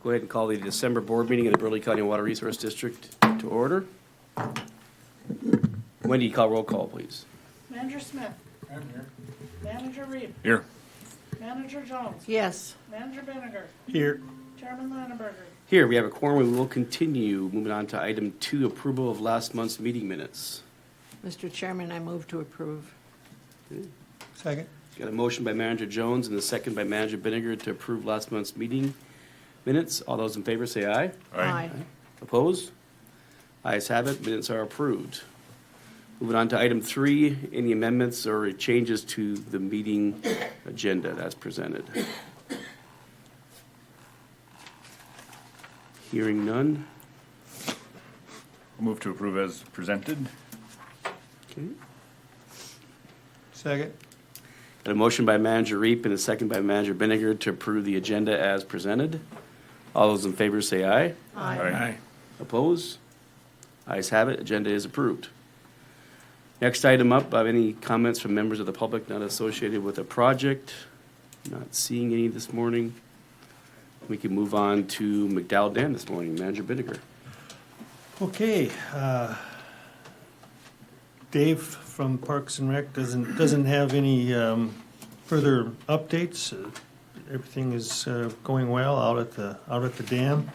Go ahead and call the December board meeting of the Burleigh County Water Resource District to order. Wendy, you call roll call, please. Manager Smith. I'm here. Manager Reed. Here. Manager Jones. Yes. Manager Benninger. Here. Chairman Landenberger. Here, we have a quorum. We will continue. Moving on to item 2, approval of last month's meeting minutes. Mr. Chairman, I move to approve. Second. Got a motion by Manager Jones and a second by Manager Benninger to approve last month's meeting minutes. All those in favor say aye. Aye. Opposed? Ayes have it. Minutes are approved. Moving on to item 3, any amendments or changes to the meeting agenda that's presented? Hearing none. I'll move to approve as presented. Okay. Second. Got a motion by Manager Reap and a second by Manager Benninger to approve the agenda as presented. All those in favor say aye. Aye. Opposed? Ayes have it. Agenda is approved. Next item up, any comments from members of the public not associated with the project? Not seeing any this morning. We can move on to McDowell Dam this morning. Manager Binniger. Okay, Dave from Parks and Rec doesn't have any further updates. Everything is going well out at the dam.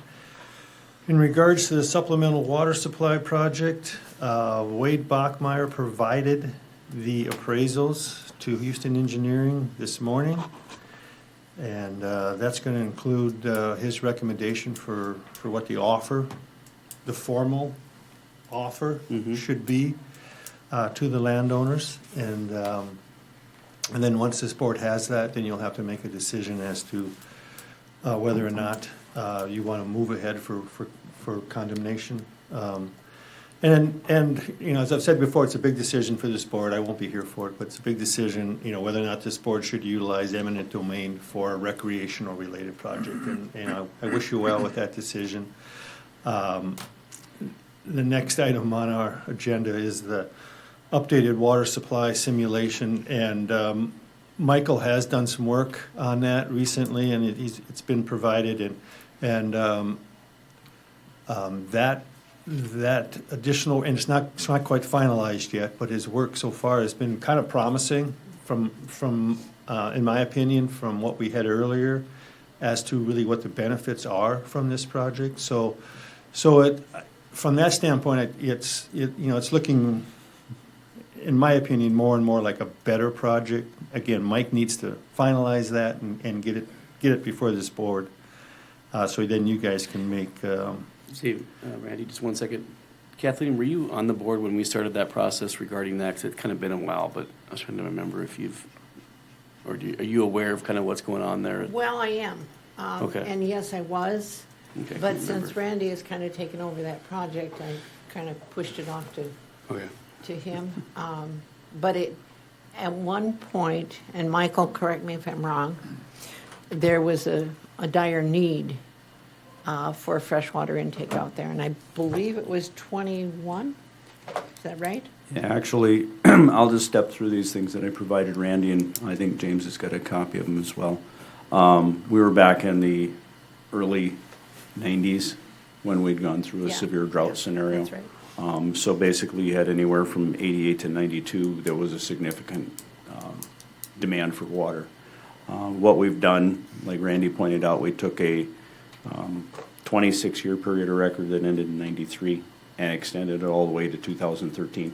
In regards to the supplemental water supply project, Wade Bachmeyer provided the appraisals to Houston Engineering this morning. And that's going to include his recommendation for what the offer, the formal offer should be to the landowners. And then once this board has that, then you'll have to make a decision as to whether or not you want to move ahead for condemnation. And you know, as I've said before, it's a big decision for this board. I won't be here for it, but it's a big decision, you know, whether or not this board should utilize eminent domain for a recreational related project. And you know, I wish you well with that decision. The next item on our agenda is the updated water supply simulation, and Michael has done some work on that recently, and it's been provided, and that additional, and it's not quite finalized yet, but his work so far has been kind of promising from in my opinion, from what we had earlier, as to really what the benefits are from this project. So from that standpoint, it's looking, in my opinion, more and more like a better project. Again, Mike needs to finalize that and get it before this board, so then you guys can make. See, Randy, just 1 second. Kathleen, were you on the board when we started that process regarding that? 'Cause it's kind of been a while, but I was trying to remember if are you aware of kind of what's going on there? Well, I am. Okay. And yes, I was. Okay, I But can't since remember. Randy has kind of taken over that project, I kind of pushed it off Okay. to him. But at one point, and Michael, correct me if I'm wrong, there was a dire need for freshwater intake out there, and I believe it was 21. Is that right? Yeah, actually, I'll just step through these things that I provided Randy, and I think James has got a copy of them as well. We were back in the early 90s when we'd gone through a Yeah, severe drought yes, scenario. that's right. So basically, you had anywhere from 88 to 92, there was a significant demand for water. What we've done, like Randy pointed out, we took a 26-year period of record that ended in 93 and extended it all the way to 2013.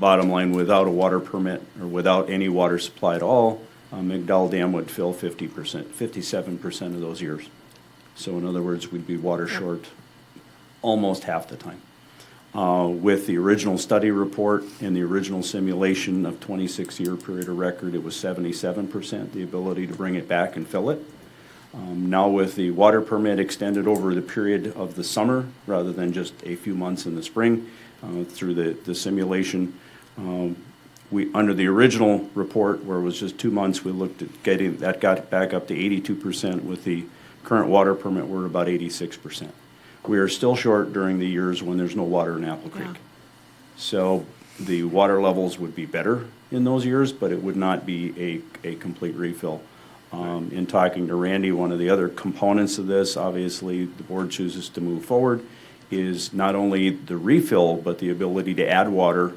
Bottom line, without a water permit or without any water supply at all, McDowell Dam would fill 57% of those years. So in other words, we'd be water short almost half the time. With the original study report and the original simulation of 26-year period of record, it was 77%, the ability to bring it back and fill it. Now with the water permit extended over the period of the summer rather than just a few months in the spring, through the simulation, we, under the original report where it was just 2 months, we looked at getting, that got back up to 82%. With the current water permit, we're about 86%. We are still short during the years when there's no water in Apple Creek. Yeah. So the water levels would be better in those years, but it would not be a complete refill. In talking to Randy, one of the other components of this, obviously, the board chooses to move forward, is not only the refill, but the ability to add water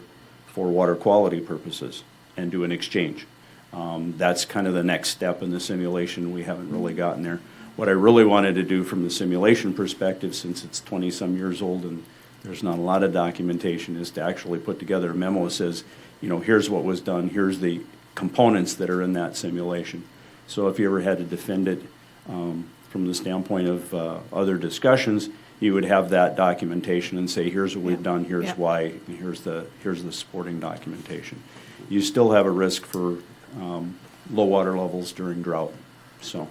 for water quality purposes and do an exchange. That's kind of the next step in the simulation. We haven't really gotten there. What I really wanted to do from the simulation perspective, since it's 20-some years old and there's not a lot of documentation, is to actually put together a memo that says, here's what was done, here's the components that are in that simulation. So if you ever had to defend it from the standpoint of other discussions, you would have that documentation and say, here's what we've done, here's why, and here's the supporting documentation. You still have a risk for low water levels during drought, so.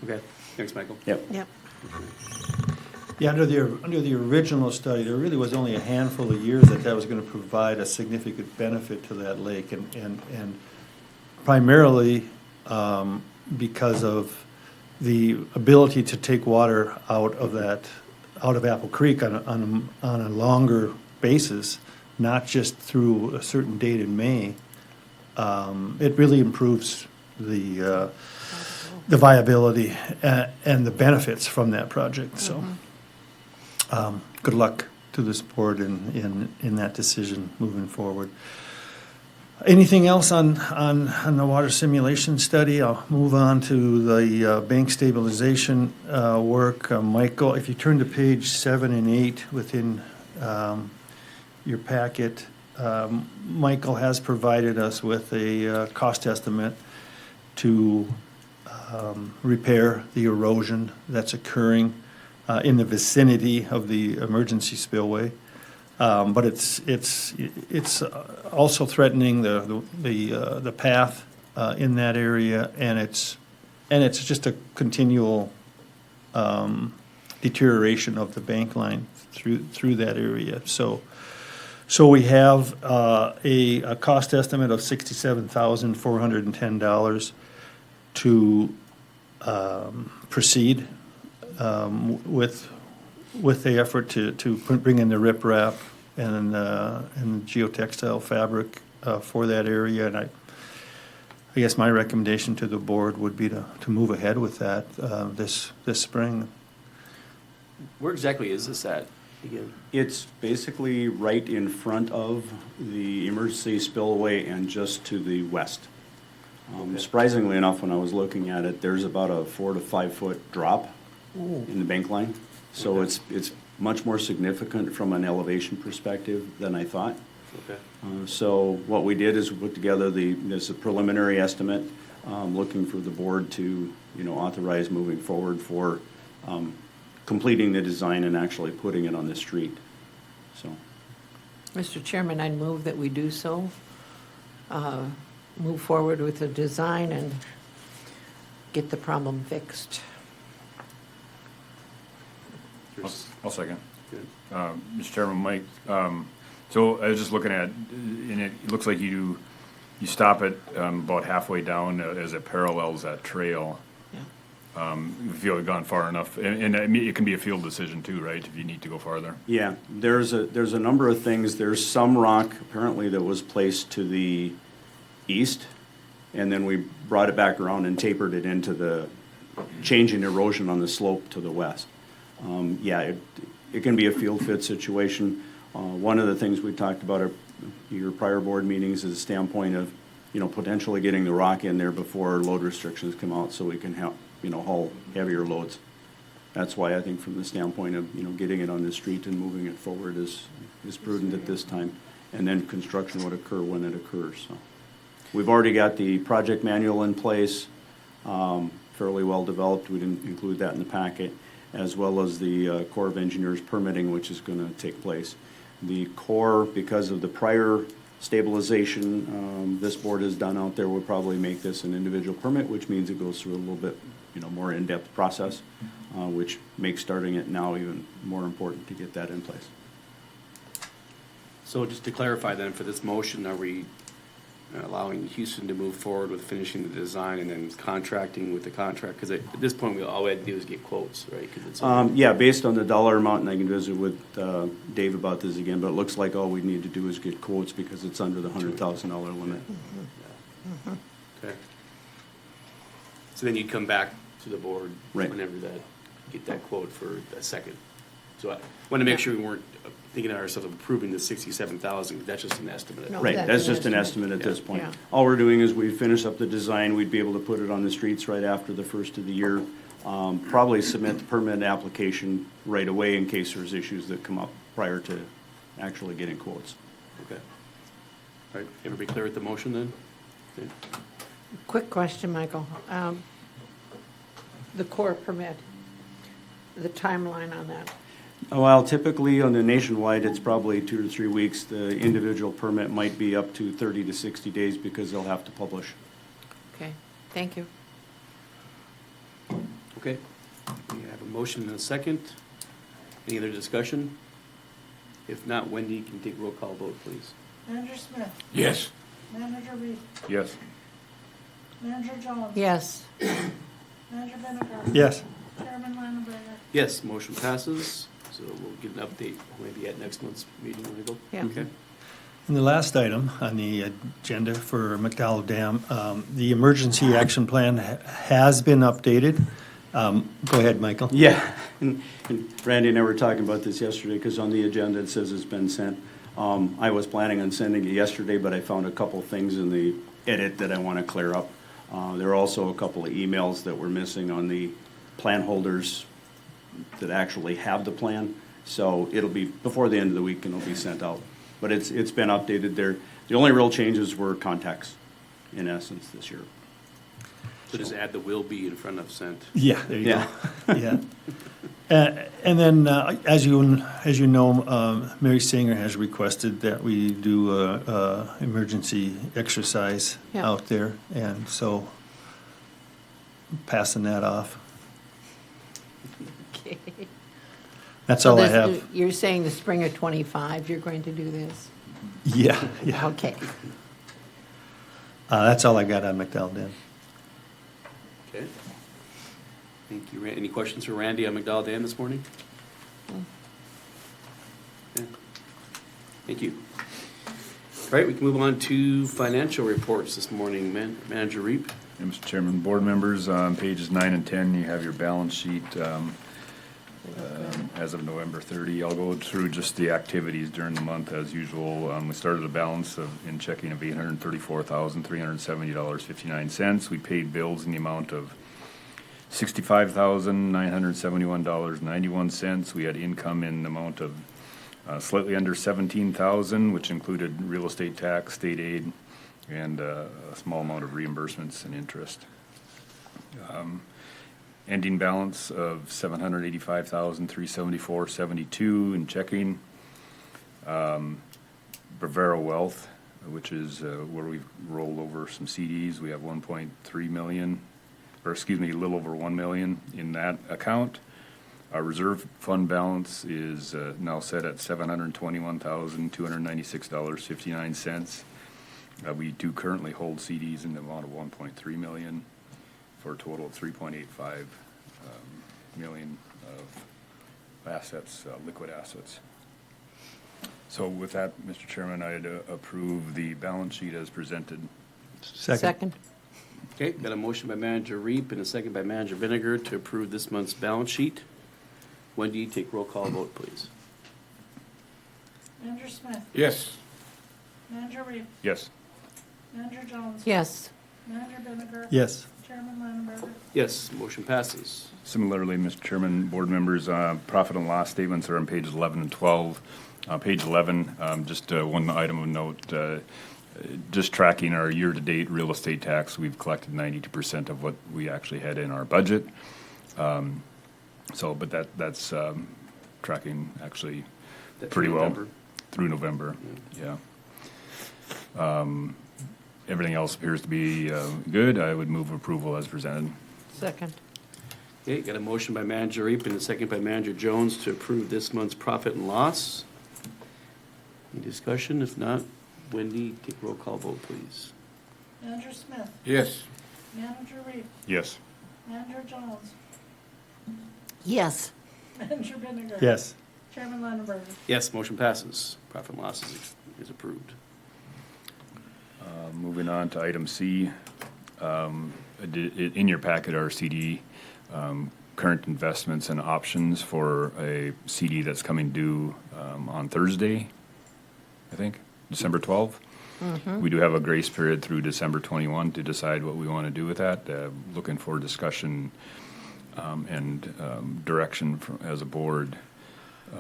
Okay, thanks, Michael. Yep. Yep. Yeah, under the original study, there really was only a handful of years that was going to provide a significant benefit to that lake, and primarily because of the ability to take water out of Apple Creek on a longer basis, not just through a certain date in May. It really improves the viability and the benefits from that project. So, good luck to this board in that decision moving forward. Anything else on the water simulation study? I'll move on to the bank stabilization work. Michael, if you turn to page 7 and 8 within your packet, Michael has provided us with a cost estimate to repair the erosion that's occurring in the vicinity of the emergency spillway. But it's also threatening the path in that area, and it's just a continual deterioration of the bank line through that area. So we have a cost estimate of $67,410 to proceed with the effort to bring in the riprap and geotextile fabric for that area. And I guess my recommendation to the board would be to move ahead with that this spring. Where exactly is this at again? It's basically right in front of the emergency spillway and just to the west. Surprisingly enough, when I was looking at it, there's about a 4 to 5 foot drop in the bank line. So it's much more significant from an elevation perspective than I thought. Okay. So what we did is we put together this preliminary estimate, looking for the board to authorize moving forward for completing the design and actually putting it on the street. So. Mr. Chairman, I'd move that we do so. Move forward with the design and get the problem fixed. I'll second. Good. Mr. Chairman, Mike, so I was just looking at, and it looks like you stop it about halfway down as it parallels that trail. Yeah. You feel you've gone far enough, and I mean, it can be a field decision too, right, if you need to go farther? Yeah, there's a number of things. There's some rock apparently that was placed to the east, and then we brought it back around and tapered it into the change in erosion on the slope to the west. It can be a field fit situation. One of the things we talked about at your prior board meetings is a standpoint of, potentially getting the rock in there before load restrictions come out so we can haul heavier loads. That's why I think from the standpoint of, getting it on the street and moving it forward is prudent at this time. And then construction would occur when it occurs, so. We've already got the project manual in place, fairly well developed. We didn't include that in the packet, as well as the Corps of Engineers permitting, which is going to take place. The Corps, because of the prior stabilization this board has done out there, would probably make this an individual permit, which means it goes through a little bit more in-depth process, which makes starting it now even more important to get that in place. So just to clarify then, for this motion, are we allowing Houston to move forward with finishing the design and then contracting with the contract? Because at this point, all we had to do is get quotes, right? 'Cause it's Based on the dollar amount, and I can visit with Dave about this again, but it looks like all we need to do is get quotes because it's under the $100,000 limit. Okay. So then you'd come back to the board Right. whenever that, get that quote for a second. So I want to make sure we weren't thinking of ourselves of approving the 67,000, that's just an estimate. No. Right, That's that's an just an estimate. estimate at this point. Yeah. All we're doing is we finish up the design, we'd be able to put it on the streets right after the first of the year. Probably submit the permit application right away in case there's issues that come up prior to actually getting quotes. Okay. All right, everybody clear with the motion then? Okay. Quick question, Michael. The core permit, the timeline on that. Well, typically on the nationwide, it's probably 2 to 3 weeks. The individual permit might be up to 30 to 60 days because they'll have to publish. Okay, thank you. Okay, we have a motion and a second. Any other discussion? If not, Wendy can take roll call vote, please. Manager Smith, Yes. Manager Reed, Yes. Manager Jones. Yes, Manager Vinegar. Yes. Chairman Landenberger. Yes, motion passes, so we'll get an update maybe at next month's meeting, Michael. Yeah. Okay. And the last item on the agenda for McDowell Dam, the emergency action plan has been updated. Go ahead, Michael. Yeah, and Randy and I were talking about this yesterday because on the agenda it says it's been sent. I was planning on sending it yesterday, but I found a couple things in the edit that I want to clear up. There are also a couple of emails that were missing on the plan holders that actually have the plan. So it'll be before the end of the week and it'll be sent out. But it's been updated there. The only real changes were contacts, in essence, this year. So just add the will be in front of sent. Yeah, there you Yeah. go. Yeah. And then, as you know, Mary Singer has requested that we do a emergency exercise Yeah. out there, and so passing that off. okay. That's So all I this- have. You're saying the spring of '25, you're going to do this? Yeah, yeah. Okay. That's all I got on McDowell Dam. Okay. Thank you. Any questions for Randy on McDowell Dam this morning? Okay. Thank you. All right, we can move on to financial reports this morning. Manager Reap. Yeah, Mr. Chairman, board members, on pages 9 and 10, you have your balance sheet as of November 30. I'll go through just the activities during the month as usual. We started a balance in checking of $834,370.59. We paid bills in the amount of $65,971.91. We had income in the amount of slightly under $17,000, which included real estate tax, state aid, and a small amount of reimbursements and interest. Ending balance of $785,374.72 in checking. Bravaro Wealth, which is where we've rolled over some CDs. We have 1.3 million, or excuse me, a little over 1 million in that account. Our reserve fund balance is now set at $721,296.59. We do currently hold CDs in the amount of 1.3 million for a total of 3.85 million of assets, liquid assets. So with that, Mr. Chairman, I'd approve the balance sheet as presented. Second? Okay, got a motion by Manager Reap and a second by Manager Vinegar to approve this month's balance sheet. Wendy, take roll call vote, please. Manager Smith, Yes. Manager Reed, Yes. Manager Jones. Yes. Manager Vinegar. Yes. Chairman Landenberger. Yes, motion passes. Similarly, Mr. Chairman, board members, profit and loss statements are on pages 11 and 12. Page 11, just one item of note, just tracking our year-to-date real estate tax, we've collected 92% of what we actually had in our budget. But that's tracking actually That pretty through well November? through November, yeah. Everything else appears to be good. I would move approval as presented. Second? Okay, got a motion by Manager Reap and a second by Manager Jones to approve this month's profit and loss. Any discussion? If not, Wendy, take roll call vote, please. Manager Smith, Yes. Manager Reed, Yes. Manager Jones. Yes. Manager Vinegar. Yes. Chairman Landenberger. Yes, motion passes. Profit and loss is approved. Moving on to item C, in your packet are CD, current investments and options for a CD that's coming due on Thursday, I think, December 12th. We do have a grace period through December 21 to decide what we want to do with that. Looking for discussion and direction as a board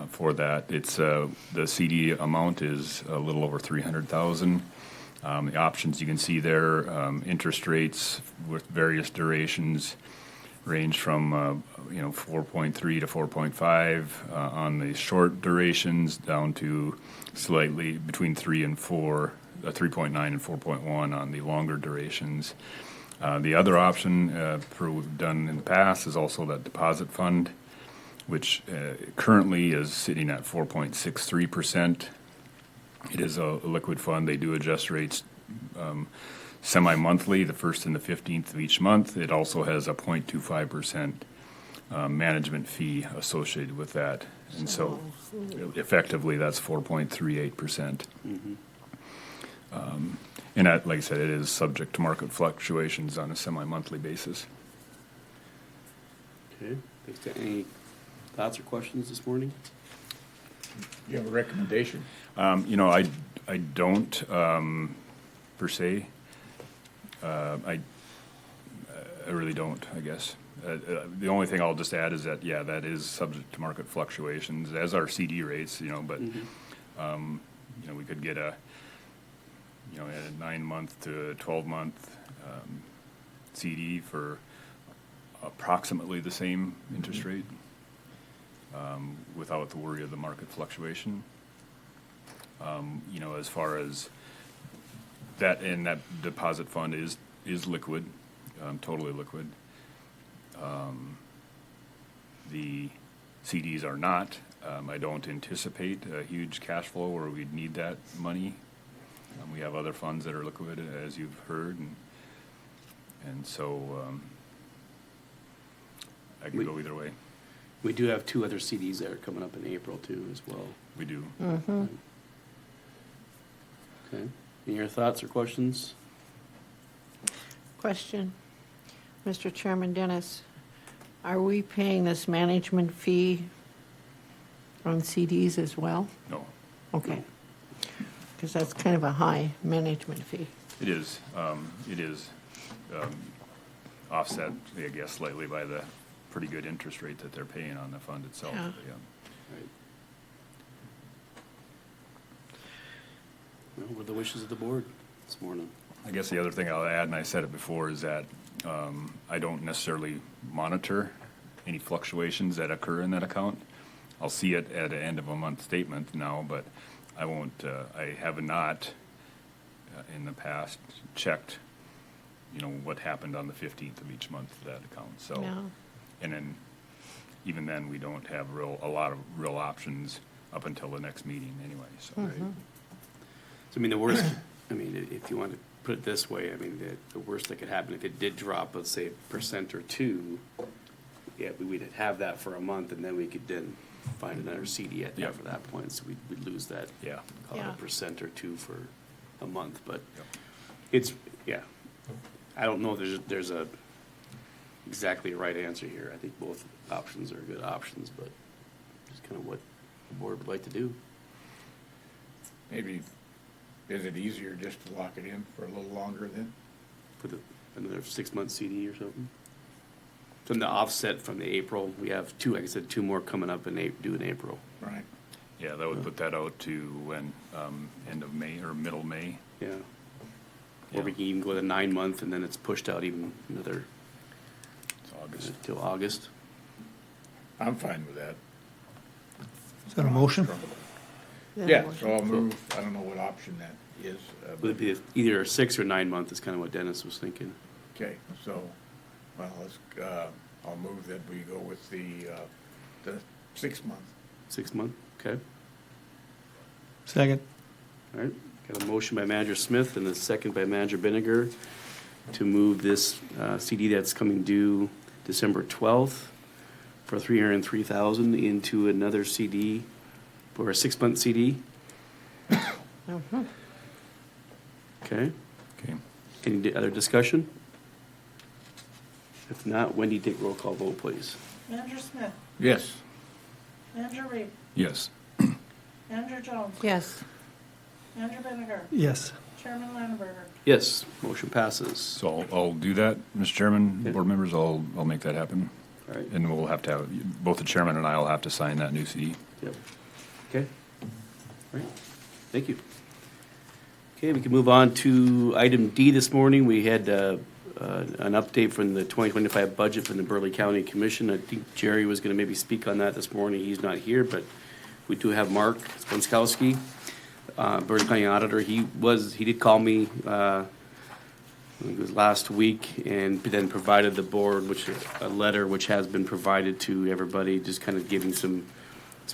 for that. It's the CD amount is a little over 300,000. The options you can see there, interest rates with various durations range from 4.3 to 4.5 on the short durations, down to slightly between 3 and 4, 3.9 and 4.1 on the longer durations. The other option, per we've done in the past, is also that deposit fund, which currently is sitting at 4.63%. It is a liquid fund. They do adjust rates semi-monthly, the 1st and the 15th of each month. It also has a 0.25% management fee associated with that. And so effectively, that's 4.38%. And that, like I said, it is subject to market fluctuations on a semi-monthly basis. Okay. Thanks. Any thoughts or questions this morning? You have a recommendation? I don't per se. I really don't, I guess. The only thing I'll just add is that, yeah, that is subject to market fluctuations, as are CD rates, but, we could get a 9-month to 12-month CD for approximately the same interest rate without the worry of the market fluctuation. As far as that, and that deposit fund is liquid, totally liquid. The CDs are not. I don't anticipate a huge cash flow where we'd need that money. We have other funds that are liquid, as you've heard, and so I could go either way. We do have 2 other CDs that are coming up in April too, as well. We do. Okay. Any other thoughts or questions? Question. Mr. Chairman Dennis, are we paying this management fee on CDs as well? No, Okay. Because that's kind of a high management fee. it is. It is offset, I guess, slightly by the pretty good interest rate that they're paying on the fund itself. Yeah. Yeah. Right. Well, what are the wishes of the board this morning? I guess the other thing I'll add, and I said it before, is that I don't necessarily monitor any fluctuations that occur in that account. I'll see it at the end of a month statement now, but I won't. I have not in the past checked, what happened on the 15th of each month to that account. So, No. and then even then, we don't have a lot of real options up until the next meeting anyway. So. So, the worst, if you want to put it this way, the worst that could happen if it did drop, let's say, 1% or 2%, yeah, we'd have that for a month, and then we could then find another CD at Yep. for that point, so we'd lose that. Yeah. Call Yeah. it 1% or 2% for a month, but Yep. it's, yeah. I don't know if there's a exactly a right answer here. I think both options are good options, but just kind of what the board would like to do. Maybe, is it easier just to lock it in for a little longer then? For another 6-month CD or something. From the offset from the April, we have 2, like I said, 2 more coming up due in April. Right. Yeah, that would put that out to when, end of May or middle May. Yeah. Yeah. Or we can even go to 9-month, and then it's pushed out even another It's August. till August. I'm fine with that. Is that a motion? Yeah, so I'll move, I don't know what option that is. Would it be either a 6 or 9-month is kind of what Dennis was thinking. Okay, so, well, I'll move that we go with the 6-month. 6-month, okay. Second. All right, got a motion by Manager Smith and a second by Manager Binniger to move this CD that's coming due December 12th for $303,000 into another CD for a 6-month CD. Okay, Okay. any other discussion? If not, Wendy, take roll call vote, please. Manager Smith, Yes. Manager Reed, Yes. Manager Jones, Yes. Manager Benninger, Yes. Chairman Landenberger. Yes, motion passes. So I'll do that, Mr. Chairman, Yeah. board members, I'll make that happen. All right. And we'll have to have, both the chairman and I will have to sign that new CD. Yep. Okay. All right. Thank you. Okay, we can move on to item D this morning. We had an update from the 2025 budget from the Burleigh County Commission. I think Jerry was going to maybe speak on that this morning. He's not here, but we do have Mark Sponskowski, Burleigh County Auditor. He did call me, I think it was last week, and then provided the board, a letter which has been provided to everybody, just kind of giving some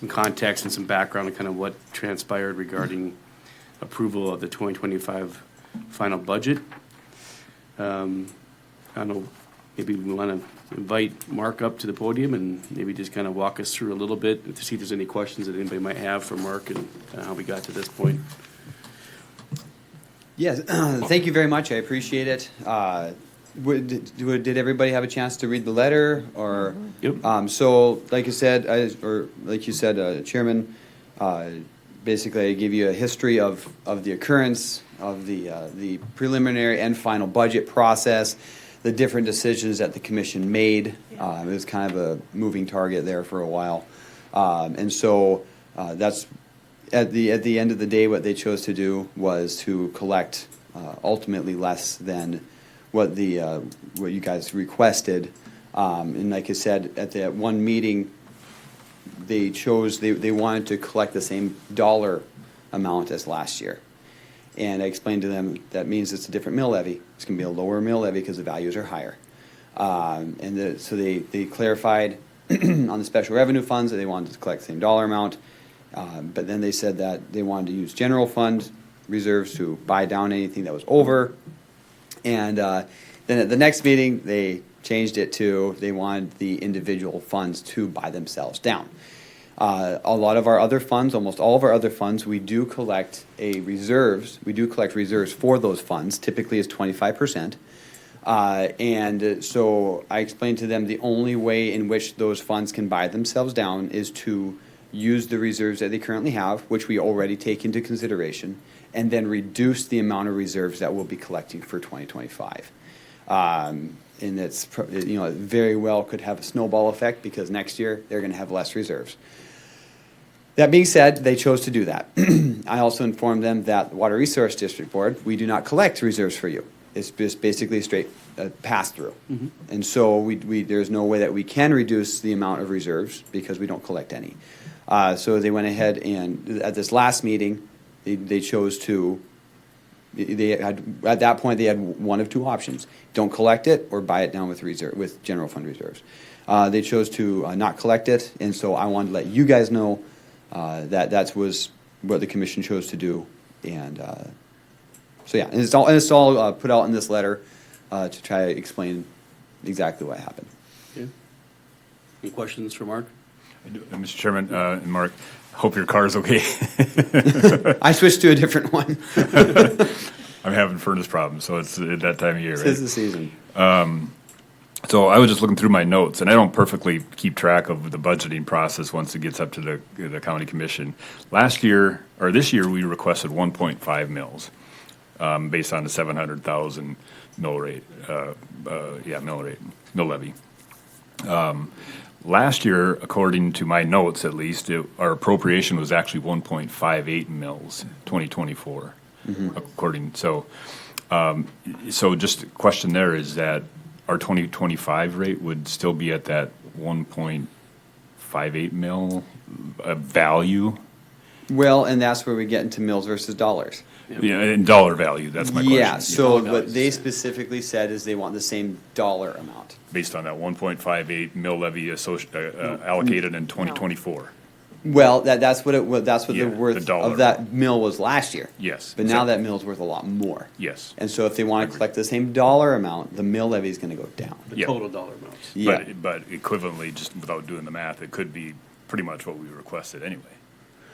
context and some background on kind of what transpired regarding approval of the 2025 final budget. I don't know, maybe we want to invite Mark up to the podium and maybe just kind of walk us through a little bit to see if there's any questions that anybody might have for Mark and how we got to this point. Yes, thank you very much. I appreciate it. Did everybody have a chance to read the letter, or? Yep. So, like you said, Chairman, basically I give you a history of the occurrence of the preliminary and final budget process, the different decisions that the commission made. It was kind of a moving target there for a while, and so that's. At the end of the day, what they chose to do was to collect ultimately less than what you guys requested. And like I said, at that one meeting, they wanted to collect the same dollar amount as last year. And I explained to them that means it's a different mill levy. It's going to be a lower mill levy because the values are higher. So they clarified on the special revenue funds that they wanted to collect the same dollar amount. But then they said that they wanted to use general fund reserves to buy down anything that was over. And then at the next meeting, they changed it to they wanted the individual funds to buy themselves down. A lot of our other funds, almost all of our other funds, we do collect reserves. We do collect reserves for those funds. Typically, is 25%. And so I explained to them the only way in which those funds can buy themselves down is to use the reserves that they currently have, which we already take into consideration, and then reduce the amount of reserves that we'll be collecting for 2025. And it's, it very well could have a snowball effect because next year they're going to have less reserves. That being said, they chose to do that. I also informed them that the Water Resource District Board, we do not collect reserves for you. It's just basically a straight pass-through. Mm-hmm. And so there's no way that we can reduce the amount of reserves because we don't collect any. So they went ahead and at this last meeting, they chose to. At that point they had one of two options: don't collect it or buy it down with general fund reserves. They chose to not collect it, and so I wanted to let you guys know that was what the commission chose to do. And so yeah, and it's all put out in this letter to try to explain exactly what happened. Okay. Any questions for Mark? Mr. Chairman and Mark, hope your car is okay. I switched to a different one. I'm having furnace problems, so it's at that time of year. This right? is the season. So I was just looking through my notes, and I don't perfectly keep track of the budgeting process once it gets up to the county commission. This year, we requested 1.5 mills based on the 700,000 mill levy. Last year, according to my notes at least, our appropriation was actually 1.58 mills, 2024. Mm-hmm. So just a question there is that our 2025 rate would still be at that 1.58 mil value? Well, and that's where we get into mills versus dollars. Yeah, in dollar value, that's my question. Yeah, so what they specifically said is they want the same dollar amount. Based on that 1.58 mil levy allocated in 2024. Well, that's what the worth the dollar of that mill was last year. Yes. But now that mill's worth a lot more. Yes. And so if they want to collect the same dollar amount, the mill levy is going to go down. The total dollar amounts. Yeah. But equivalently, just without doing the math, it could be pretty much what we requested anyway.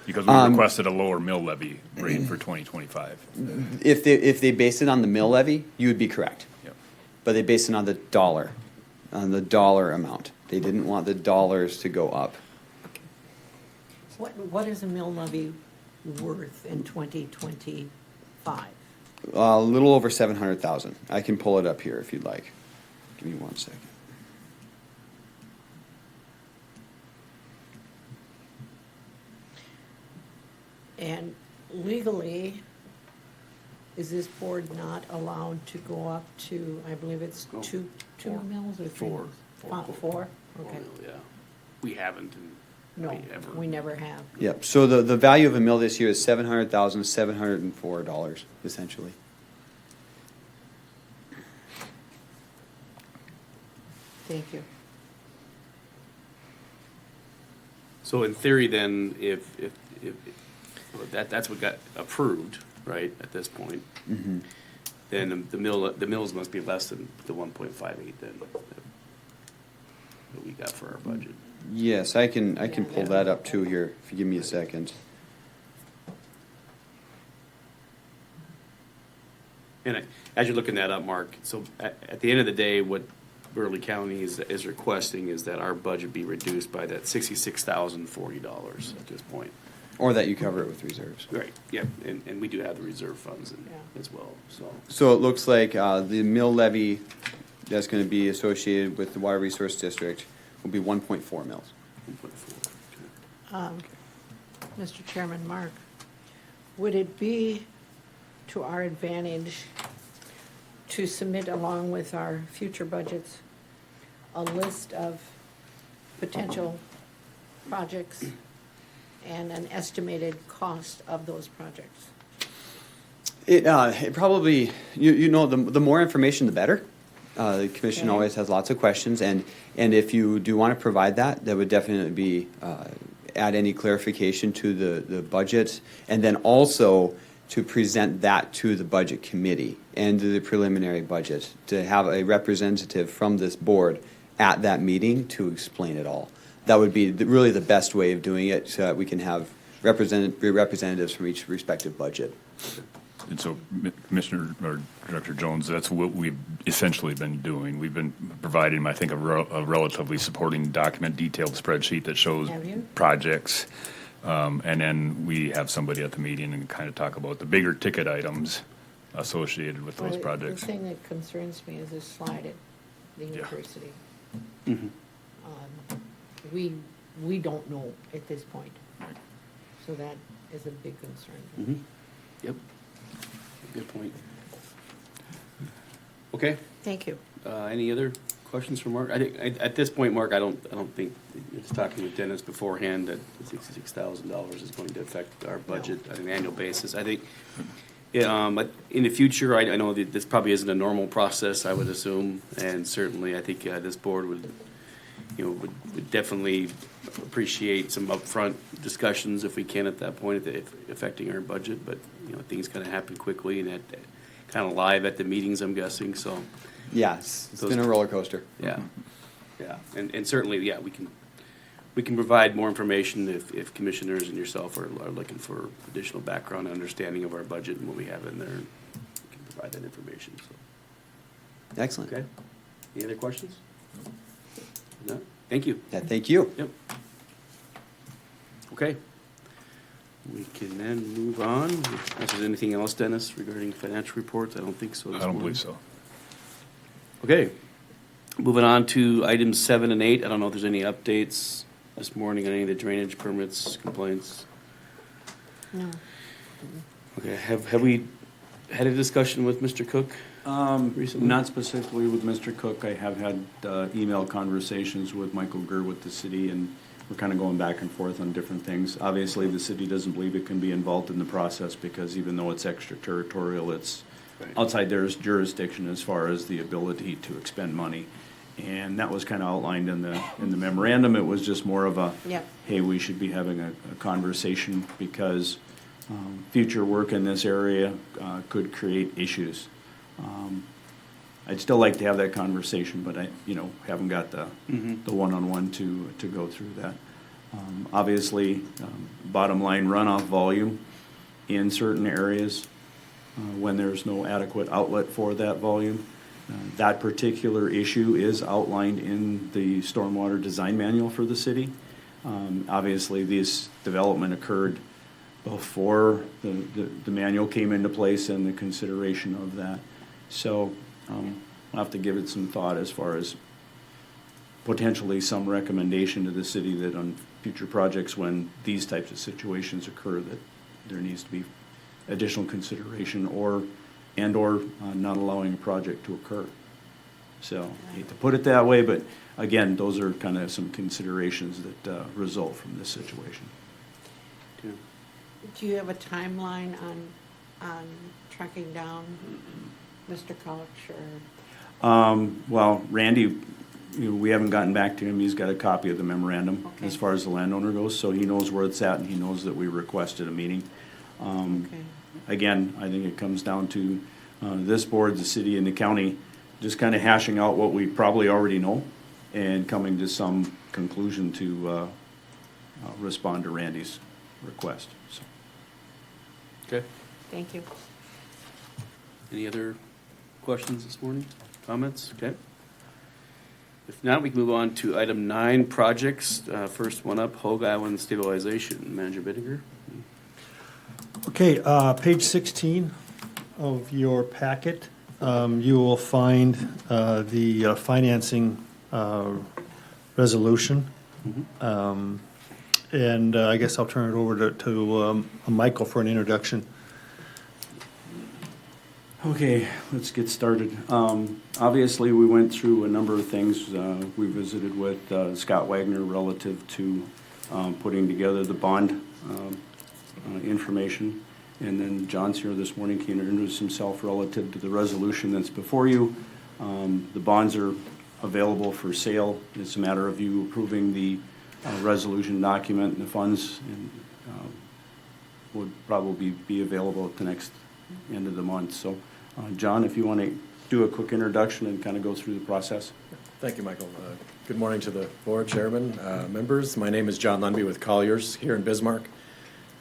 Because we requested a lower mill levy rate for 2025. If they base it on the mill levy, you would be correct. Yep. But they base it on the dollar on the dollar amount. They didn't want the dollars to go up. What is a mill levy worth in 2025? A little over 700,000. I can pull it up here if you'd like. Give me 1 second. And legally, is this board not allowed to go up to, I believe it's Oh, two four. mills or three? Four. mills? Four? Okay. Yeah. We haven't, and No, ever. we never have. Yep, so the value of a mill this year is $700,704, essentially. Thank you. So in theory, then, if well, that's what got approved, right, at this point, Mm-hmm. then the mills must be less than the 1.58 then that we got for our budget. Yes, I can pull Yeah. that up too here, if you give me a second. And as you're looking that up, Mark, so at the end of the day, what Burleigh County is requesting is that our budget be reduced by that $66,040 at this point. Or that you cover it with reserves. Right, yeah, and we do have the reserve funds Yeah. as well, so. So it looks like the mill levy that's going to be associated with the Water Resource District will be 1.4 mils. 1.4, okay. Mr. Chairman, Mark, would it be to our advantage to submit along with our future budgets a list of potential projects and an estimated cost of those projects? It probably, you know, the more information, the better. The commission Okay. always has lots of questions, and if you do want to provide that, that would definitely be, add any clarification to the budget, and then also to present that to the budget committee and to the preliminary budget, to have a representative from this board at that meeting to explain it all. That would be really the best way of doing it, so that we can have representatives from each respective budget. And so, Commissioner, or Director Jones, that's what we've essentially been doing. We've been providing, I think, a relatively supporting document, detailed spreadsheet that shows Have you? projects. And then we have somebody at the meeting and kind of talk about the bigger ticket items associated with those Well, projects. The thing that concerns me is this slide at the Yeah. university. Mhm. We don't know at this point, so that is a big concern. Mhm. Yep, good point. Okay. Thank you. Any other questions for Mark? I think, at this point, Mark, I don't think, it's talking with Dennis beforehand, that $66,000 is going to affect our budget on an annual basis. I think, but in the future, I know that this probably isn't a normal process, I would assume, and certainly, I think this board would definitely appreciate some upfront discussions if we can at that point, if affecting our budget, but, things kind of happen quickly and kind of live at the meetings, I'm guessing, so. Yes, it's Those- been a roller coaster. Yeah, yeah, and certainly, yeah, we can provide more information if commissioners and yourself are looking for additional background and understanding of our budget and what we have in there. We can provide that information, so, Excellent. okay? Any other questions? No? Thank you. Yeah, thank you. Yep. Okay. We can then move on. If there's anything else, Dennis, regarding financial reports, I don't think so. I don't believe so. Okay, moving on to items 7 and 8. I don't know if there's any updates this morning on any of the drainage permits, complaints. No. Okay, have we had a discussion with Mr. Cook? Recently? Not specifically with Mr. Cook. I have had email conversations with Michael Gurr with the city, and we're kind of going back and forth on different things. Obviously, the city doesn't believe it can be involved in the process because even though it's extraterritorial, it's Right. outside their jurisdiction as far as the ability to expend money. And that was kind of outlined in the memorandum. It was just more of a, Yep. hey, we should be having a conversation because future work in this area could create issues. I'd still like to have that conversation, but I, haven't got the one-on-one to go through that. Obviously, bottom line runoff volume in certain areas when there's no adequate outlet for that volume That particular issue is outlined in the stormwater design manual for the city. Obviously, this development occurred before the manual came into place and the consideration of that. So I'll have to give it some thought as far as potentially some recommendation to the city that on future projects, when these types of situations occur, that there needs to be additional consideration or not allowing a project to occur. So I hate to put it that way, but again, those are kind of some considerations that result from this situation. Okay. Do you have a timeline on tracking down Mr. Couch or? Well, Randy, we haven't gotten back to him. He's got a copy of the memorandum Okay. as far as the landowner goes, so he knows where it's at and he knows that we requested a meeting. Okay. Again, I think it comes down to this board, the city, and the county just kind of hashing out what we probably already know and coming to some conclusion to respond to Randy's request. So. Okay. Thank you. Any other questions this morning? Comments? Okay. If not, we can move on to item 9, projects. First one up, Hogue Island stabilization. Manager Bittinger. Okay, page 16 of your packet, you will find the financing resolution. And I guess I'll turn it over to Michael for an introduction. Okay, let's get started. Obviously, we went through a number of things. We visited with Scott Wagner relative to putting together the bond information. And then John's here this morning, can introduce himself relative to the resolution that's before you. The bonds are available for sale. It's a matter of you approving the resolution document, and the funds would probably be available at the next end of the month. So, John, if you want to do a quick introduction and kind of go through the process. Thank you, Michael. Good morning to the board, chairman, members. My name is John Lundby with Colliers here in Bismarck,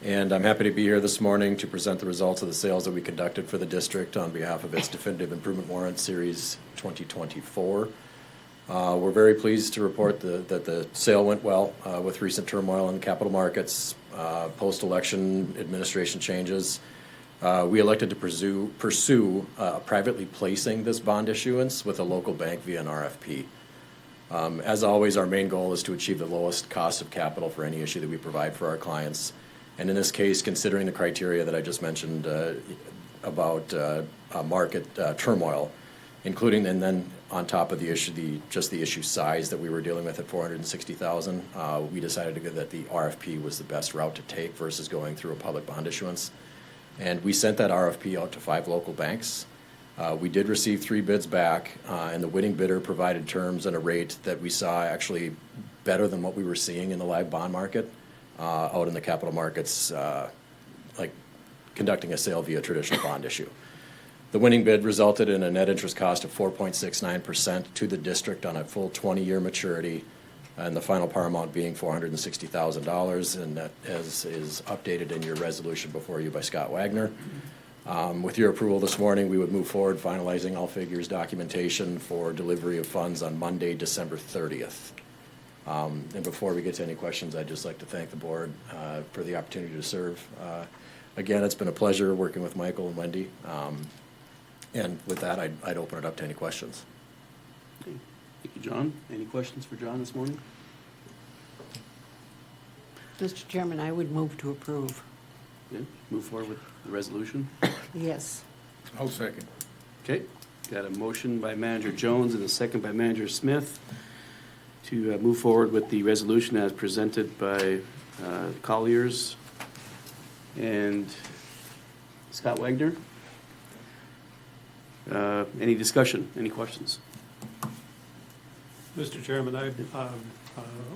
and I'm happy to be here this morning to present the results of the sales that we conducted for the district on behalf of its Definitive Improvement Warrant Series 2024. We're very pleased to report that the sale went well with recent turmoil in the capital markets, post-election administration changes. We elected to pursue privately placing this bond issuance with a local bank via an RFP. As always, our main goal is to achieve the lowest cost of capital for any issue that we provide for our clients. And in this case, considering the criteria that I just mentioned about market turmoil, including, and then on top of the issue, the issue size that we were dealing with at $460,000, we decided that the RFP was the best route to take versus going through a public bond issuance. And we sent that RFP out to 5 local banks. We did receive 3 bids back, and the winning bidder provided terms and a rate that we saw actually better than what we were seeing in the live bond market out in the capital markets, like conducting a sale via traditional bond issue. The winning bid resulted in a net interest cost of 4.69% to the district on a full 20-year maturity, and the final par amount being $460,000, and that is updated in your resolution before you by Scott Wagner. With your approval this morning, we would move forward finalizing all figures documentation for delivery of funds on Monday, December 30th. And before we get to any questions, I'd just like to thank the board for the opportunity to serve. Again, it's been a pleasure working with Michael and Wendy. And with that, I'd open it up to any questions. Okay. Thank you, John. Any questions for John this morning? Mr. Chairman, I would move to approve. Okay. Move forward with the resolution. Yes. I'll second. Okay. Got a motion by Manager Jones and a second by Manager Smith to move forward with the resolution as presented by Colliers and Scott Wagner. Any discussion? Any questions? Mr. Chairman, I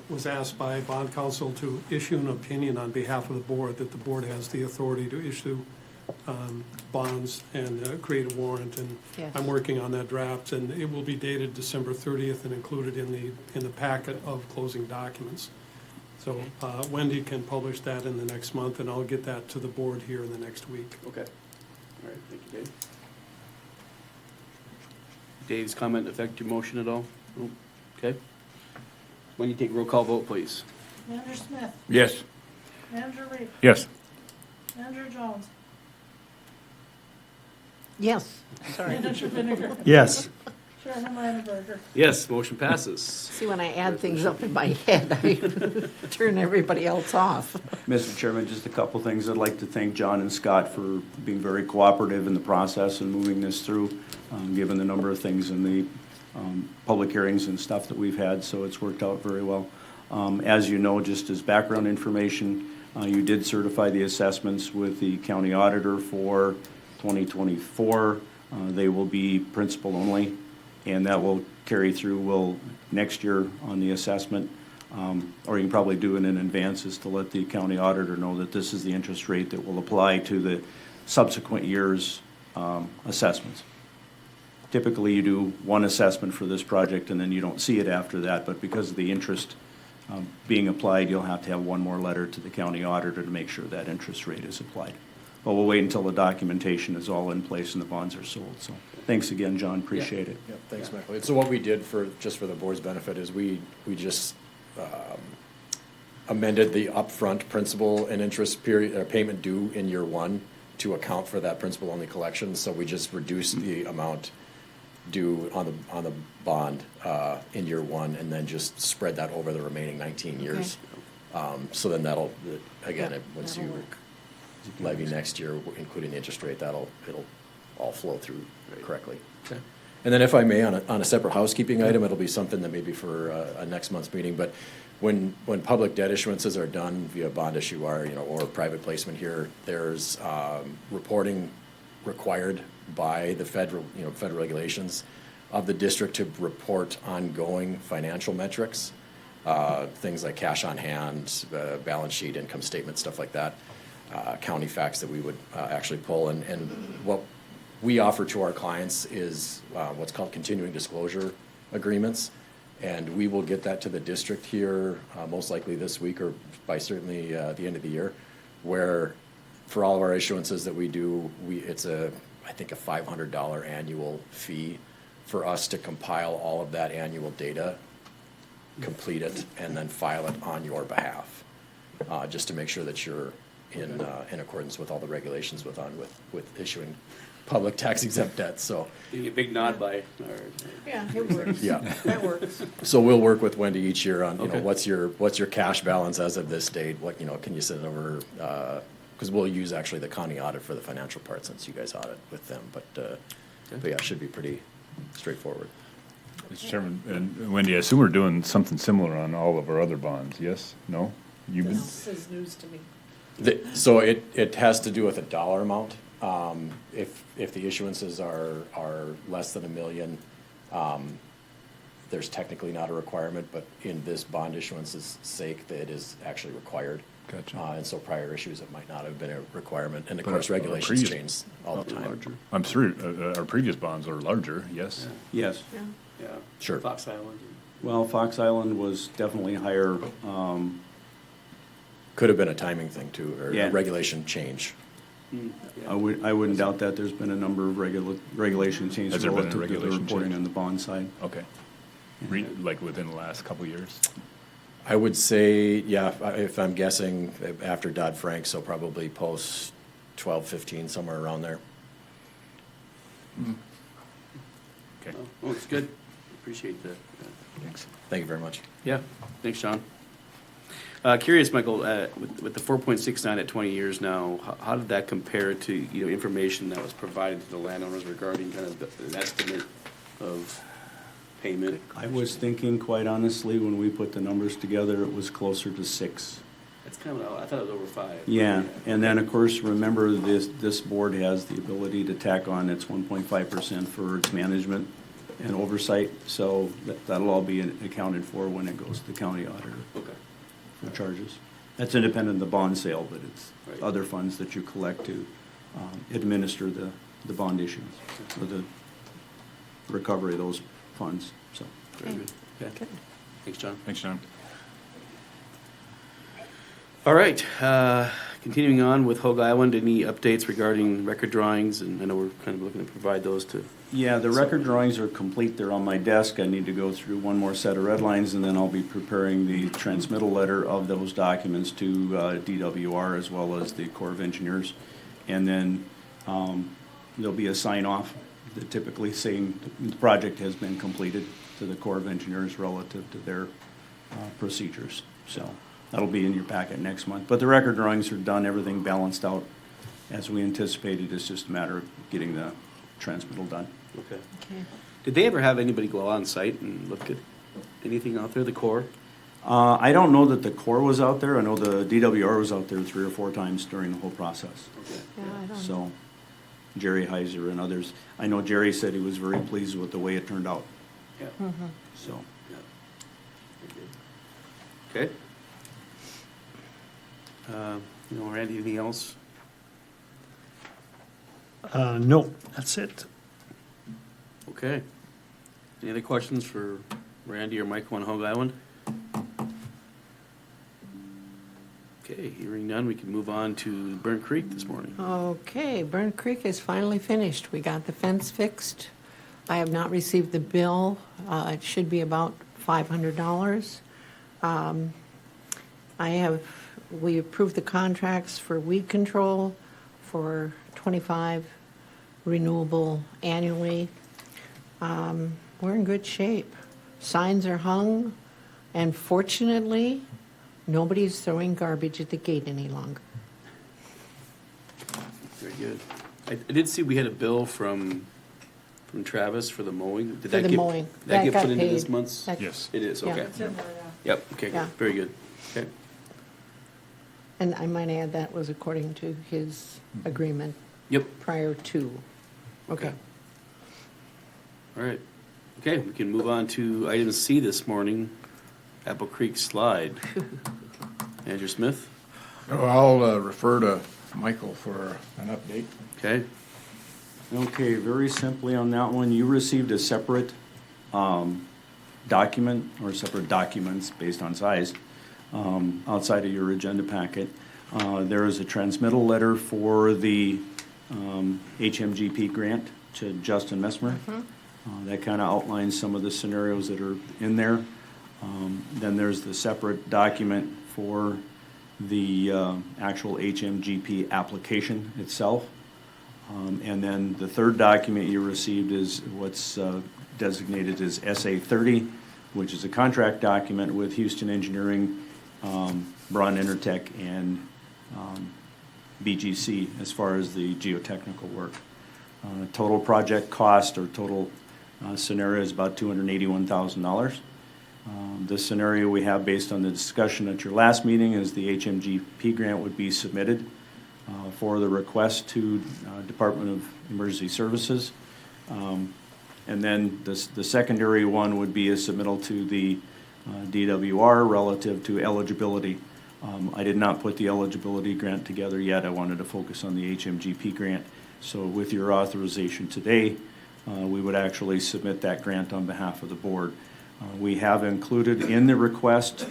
was asked by bond counsel to issue an opinion on behalf of the board that the board has the authority to issue bonds and create a warrant, and Yes. I'm working on that draft, and it will be dated December 30th and included in the packet of closing documents. So Wendy can publish that in the next month, and I'll get that to the board here in the next week. Okay. All right. Thank you, Dave. Dave's comment affect your motion at all? No? Okay. When you take roll call vote, please. Andrew Smith, Yes. Andrew Reed, Yes. Andrew Jones, Yes, sorry. Andrew Vinegar, Yes. Chairman Landenberger. Yes, motion passes. See, when I add things up in my head, I turn everybody else off. Mr. Chairman, just a couple things. I'd like to thank John and Scott for being very cooperative in the process and moving this through, given the number of things in the public hearings and stuff that we've had, so it's worked out very well. As you know, just as background information, you did certify the assessments with the county auditor for 2024. They will be principal only, and that will carry through next year on the assessment. Or you can probably do it in advance, is to let the county auditor know that this is the interest rate that will apply to the subsequent year's assessments. Typically, you do one assessment for this project and then you don't see it after that, but because of the interest being applied, you'll have to have one more letter to the county auditor to make sure that interest rate is applied. But we'll wait until the documentation is all in place and the bonds are sold. So thanks again, John, appreciate it. Yeah, thanks, Michael. So what we did just for the board's benefit is we just amended the upfront principal and interest period, payment due in year one to account for that principal only collection. So we just reduced the amount due on the bond in year one, and then just spread that over the remaining 19 years. So then once that'll you work. levy next year, including the interest rate, it'll all flow through correctly. Okay. And then if I may, on a separate housekeeping item, it'll be something that maybe for a next month's meeting, but when public debt issuances are done via bond issue or private placement here, there's reporting required by the federal regulations of the district to report ongoing financial metrics, things like cash on hand, balance sheet, income statement, stuff like that, county facts that we would actually pull. And what we offer to our clients is what's called continuing disclosure agreements. And we will get that to the district here most likely this week or by certainly the end of the year, where for all of our issuances that we do, it's I think a $500 annual fee for us to compile all of that annual data, complete it, and then file it on your behalf, just to make sure that you're in accordance with all the regulations with issuing public tax exempt debt. So You get a big nod by, Yeah, it works. yeah. That works. So we'll work with Wendy each year on, Okay. what's your cash balance as of this date? What, can you send over, because we'll use actually the county audit for the financial part since you guys audit with them. But yeah, it should be pretty straightforward. Mr. Chairman, and Wendy, I assume we're doing something similar on all of our other bonds, yes? No? You've been, This is news to me. So it has to do with a dollar amount. If the issuances are less than $1 million, there's technically not a requirement, but in this bond issuance's sake, that it is actually required. Gotcha. And so prior issues, it might not have been a requirement, and of But course, our regulations previous- change all the time. I'm sure our previous bonds are larger, yes? Yes. Yeah. yeah. Sure. Fox Island. Well, Fox Island was definitely higher. Could have been a timing thing too, or Yeah. a regulation change. I wouldn't doubt that. There's been a number of regulation Has changes there been a relative to the regulation reporting change? on the bond side. Okay. Like within the last couple of years? I would say, yeah, if I'm guessing, after Dodd-Frank, so probably post 12, 15, somewhere around there. Okay. Oh, it's good. Appreciate that. Thanks. Thank you very much. Yeah, thanks, John. Curious, Michael, with the 4.69 at 20 years now, how did that compare to, information that was provided to the landowners regarding kind of an estimate of payment? I was thinking, quite honestly, when we put the numbers together, it was closer to 6. That's kind of, I thought it was over 5. Yeah, and then, of course, remember, this board has the ability to tack on its 1.5% for its management and oversight, so that'll all be accounted for when it goes to the county auditor Okay. for charges. That's independent of the bond sale, but it's Right. other funds that you collect to administer the bond issuance, or the recovery of those funds, so. Very good. Okay. Good. Thanks, John. Thanks, John. All right, continuing on with Hogue Island, any updates regarding record drawings? And I know we're kind of looking to provide those to Yeah, the record drawings are complete. They're on my desk. I need to go through one more set of red lines, and then I'll be preparing the transmittal letter of those documents to DWR as well as the Corps of Engineers. And then there'll be a sign-off, typically saying the project has been completed to the Corps of Engineers relative to their procedures. So that'll be in your packet next month. But the record drawings are done, everything balanced out as we anticipated. It's just a matter of getting the transmittal done. Okay. Okay. Did they ever have anybody go on site and look at anything out there, the Corps? I don't know that the Corps was out there. I know the DWR was out there 3 or 4 times during the whole process. Okay. Yeah, I don't know. So Jerry Heiser and others. I know Jerry said he was very pleased with the way it turned out. Yeah. So Yeah. Okay. Randy, anything else? No, that's it. Okay. Any other questions for Randy or Mike on Hog Island? Okay, hearing none, we can move on to Burnt Creek this morning. Okay, Burnt Creek is finally finished. We got the fence fixed. I have not received the bill. It should be about $500. We approved the contracts for weed control for 25 renewable annually. We're in good shape. Signs are hung, and fortunately, nobody's throwing garbage at the gate any longer. Very good. I did see we had a bill from Travis for the mowing. Did For that the get- mowing. That That get got put into paid. this month's? That- Yes. It is, Yeah. okay. It's in there, yeah. Yep, okay, good. Yeah. Very good. Okay. And I might add, that was according to his agreement Yep, prior to. Okay. all right. Okay, we can move on to item C this morning, Apple Creek Slide. Andrew Smith, I'll refer to Michael for an update. okay? Okay, very simply on that one, you received a separate document, or separate documents based on size, outside of your agenda packet. There is a transmittal letter for the HMGP grant to Justin Messmer. That kind of outlines some of the scenarios that are in there. Then there's the separate document for the actual HMGP application itself. And then the third document you received is what's designated as SA 30, which is a contract document with Houston Engineering, Braun Intertech, and BGC as far as the geotechnical work. Total project cost or total scenario is about $281,000. The scenario we have based on the discussion at your last meeting is the HMGP grant would be submitted for the request to Department of Emergency Services. And then the secondary one would be a submittal to the DWR relative to eligibility. I did not put the eligibility grant together yet. I wanted to focus on the HMGP grant. So with your authorization today, we would actually submit that grant on behalf of the board. We have included in the request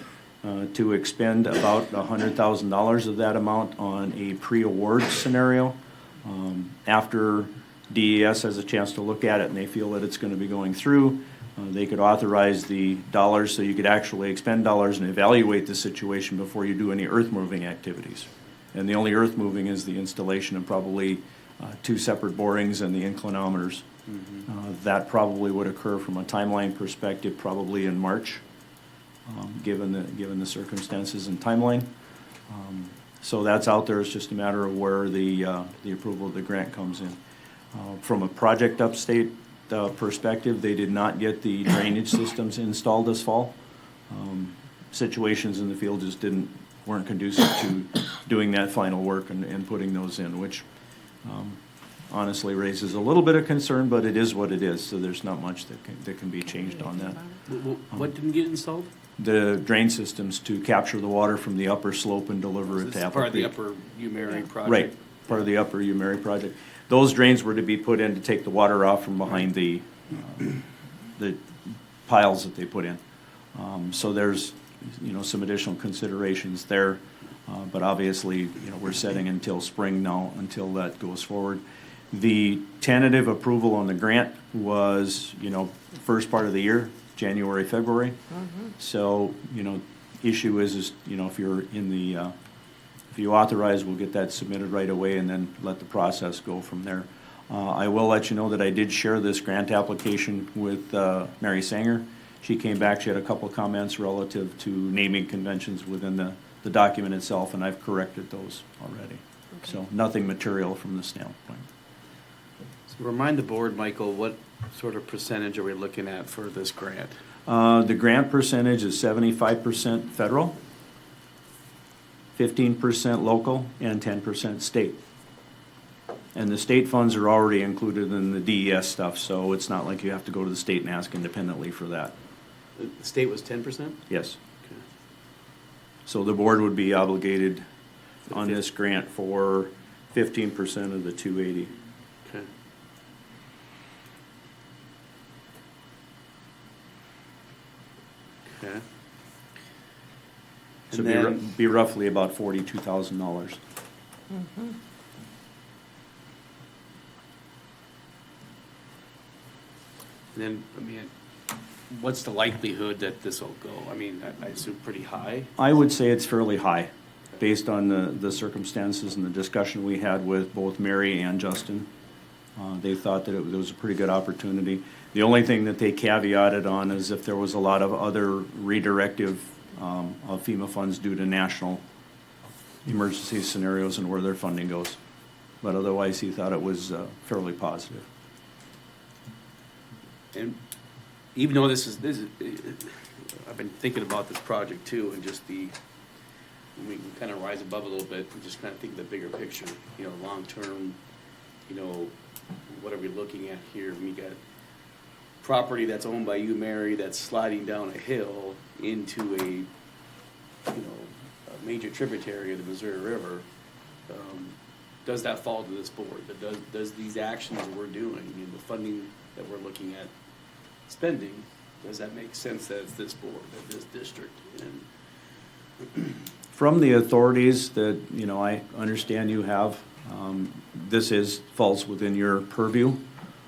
to expend about $100,000 of that amount on a pre-award scenario. After DES has a chance to look at it and they feel that it's going to be going through, they could authorize the dollars so you could actually expend dollars and evaluate the situation before you do any earth moving activities. And the only earth moving is the installation of probably 2 separate borings and the inclinometers. That probably would occur from a timeline perspective probably in March, given the circumstances and timeline. So that's out there. It's just a matter of where the approval of the grant comes in. From a project upstate perspective, they did not get the drainage systems installed this fall. Situations in the field just weren't conducive to doing that final work and putting those in, which honestly raises a little bit of concern, but it is what it is, so there's not much that can be changed on that. What didn't get installed? The drain systems to capture the water from the upper slope and deliver it This to is Apple part of the Creek. Upper Umary project? Right, part of the Upper Umary project. Those drains were to be put in to take the water off from behind the piles that they put in. So there's, some additional considerations there. But obviously, we're setting until spring now, until that goes forward. The tentative approval on the grant was, first part of the year, January, February. So, issue is, if you're in the, if you authorize, we'll get that submitted right away and then let the process go from there. I will let you know that I did share this grant application with Mary Sanger. She came back, she had a couple of comments relative to naming conventions within the document itself, and I've corrected those already. So nothing material from the standpoint. So remind the board, Michael, what sort of percentage are we looking at for this grant? The grant percentage is 75% federal, 15% local, and 10% state. And the state funds are already included in the DES stuff, so it's not like you have to go to the state and ask independently for that. The state was 10%? Yes. Okay. So the board would be obligated on this grant for 15% of the 280. Okay. Okay. So And it'd then, be roughly about $42,000. what's the likelihood that this will go? I assume pretty high. I would say it's fairly high, based on the circumstances and the discussion we had with both Mary and Justin. They thought that it was a pretty good opportunity. The only thing that they caveated on is if there was a lot of other redirective of FEMA funds due to national emergency scenarios and where their funding goes. But otherwise, he thought it was fairly positive. And even though this is, I've been thinking about this project too, and just we can kind of rise above a little bit and just kind of think of the bigger picture, long term, what are we looking at here? We got property that's owned by you, Mary, that's sliding down a hill into a major tributary of the Missouri River. Does that fall to this board? Does these actions that we're doing, the funding that we're looking at spending, does that make sense that it's this board, that this district? And From the authorities that, I understand you have, this falls within your purview.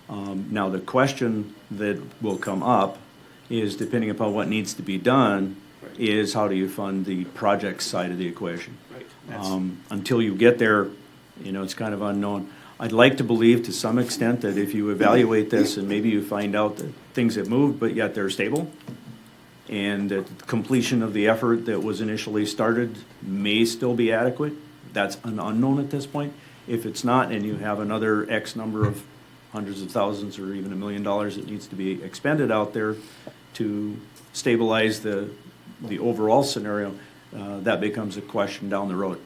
Now, the question that will come up is, depending upon what needs to be done, Right. is how do you fund the project side of the equation? Right. That's- Until you get there, it's kind of unknown. I'd like to believe to some extent that if you evaluate this and maybe you find out that things have moved, but yet they're stable, and that the completion of the effort that was initially started may still be adequate, that's an unknown at this point. If it's not, and you have another X number of hundreds of thousands or even $1 million that needs to be expended out there to stabilize the overall scenario, that becomes a question down the road.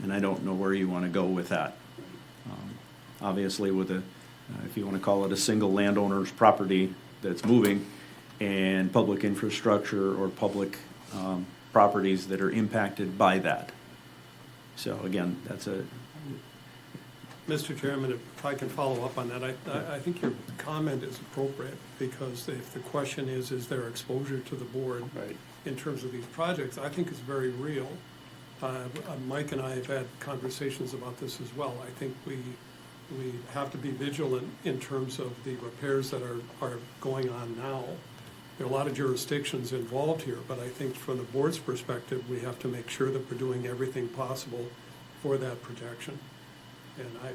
And I don't know where you want to go with that. Obviously, with if you want to call it a single landowner's property that's moving, and public infrastructure or public properties that are impacted by that. So again, that's a... Mr. Chairman, if I can follow up on that, I think your comment is appropriate, because if the question is there exposure to the board Right. in terms of these projects, I think it's very real. Mike and I have had conversations about this as well. I think we have to be vigilant in terms of the repairs that are going on now. There are a lot of jurisdictions involved here, but I think from the board's perspective, we have to make sure that we're doing everything possible for that protection. And I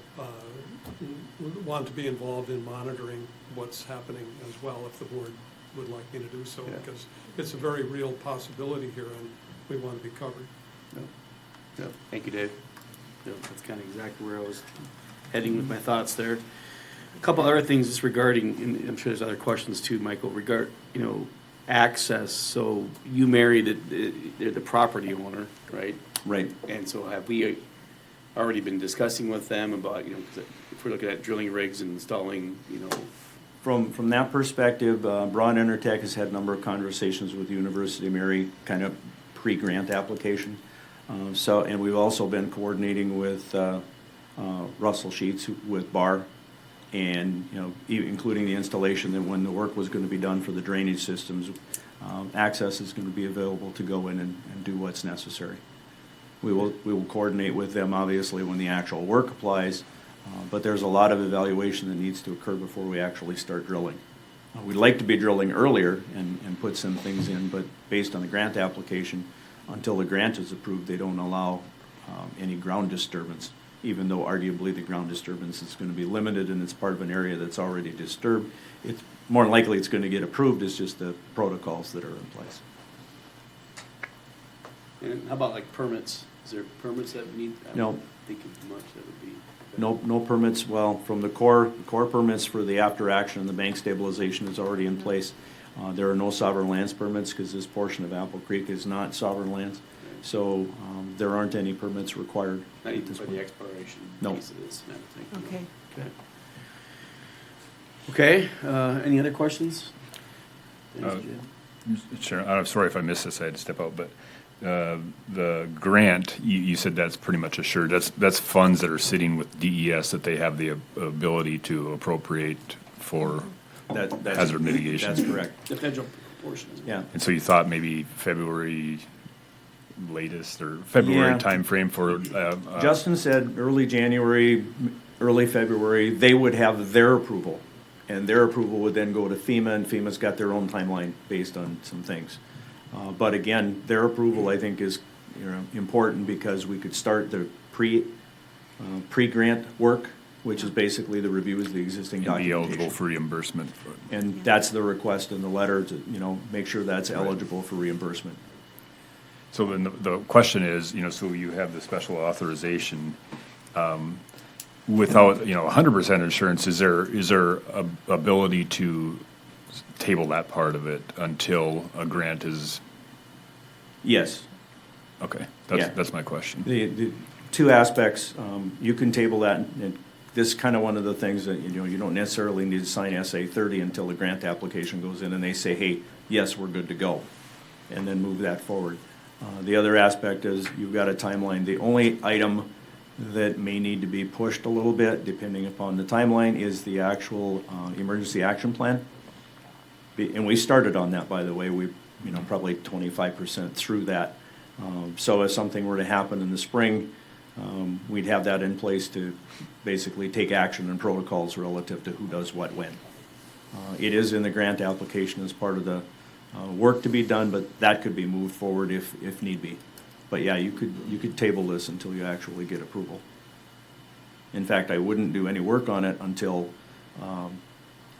want to be involved in monitoring what's happening as well, if the board would like me to do so, Yeah. because it's a very real possibility here, and we want to be covered. Yep. Thank you, Dave. Yep, that's kind of exactly where I was heading with my thoughts there. A couple other things just regarding, and I'm sure there's other questions too, Michael, access. So you married the property owner, right? Right. And so have we already been discussing with them about, 'cause if we're looking at drilling rigs and installing, From that perspective, Braun Intertech has had a number of conversations with University of Mary, kind of pre-grant application. And we've also been coordinating with Russell Sheets with BAR, and including the installation, that when the work was going to be done for the drainage systems, access is going to be available to go in and do what's necessary. We will coordinate with them, obviously, when the actual work applies, But there's a lot of evaluation that needs to occur before we actually start drilling. We'd like to be drilling earlier and put some things in, but based on the grant application, until the grant is approved, they don't allow any ground disturbance, even though arguably the ground disturbance is going to be limited and it's part of an area that's already disturbed. It's more than likely it's going to get approved, it's just the protocols that are in place. And how about like permits? Is there permits that we need? No. I don't think of much that would be. No permits, well, from the core permits for the after action and the bank stabilization is already in place. There are no sovereign lands permits because this portion of Apple Creek is not sovereign lands. So there aren't any permits required Not at even this for the point. exploration No. piece of this kind of thing. Okay. Okay, any other questions? Uh, Sharon, I'm sorry if I missed this, I had to step out, but the grant, you said that's pretty much assured. That's funds that are sitting with DES that they have the ability to appropriate for That's hazard mitigation. That's correct. The federal portion is. Yeah. And so you thought maybe February latest or February Yeah. timeframe for, Justin said early January, early February, they would have their approval. And their approval would then go to FEMA, and FEMA's got their own timeline based on some things. But again, their approval, I think, is important because we could start the pre-grant work, which is basically the review of the existing and be eligible documentation. for reimbursement. And that's the request in the letter to, make sure that's eligible for reimbursement. So then the question is, so you have the special authorization, without, 100% insurance, is there a ability to table that part of it until a grant is, Yes. okay, Yeah. that's my question. The two aspects, you can table that, and this is kind of one of the things that, you don't necessarily need to sign SA 30 until the grant application goes in and they say, hey, yes, we're good to go, and then move that forward. The other aspect is you've got a timeline. The only item that may need to be pushed a little bit, depending upon the timeline, is the actual emergency action plan. And we started on that, by the way. We, probably 25% through that. So if something were to happen in the spring, we'd have that in place to basically take action and protocols relative to who does what when. It is in the grant application as part of the work to be done, but that could be moved forward if need be. But yeah, you could table this until you actually get approval. In fact, I wouldn't do any work on it until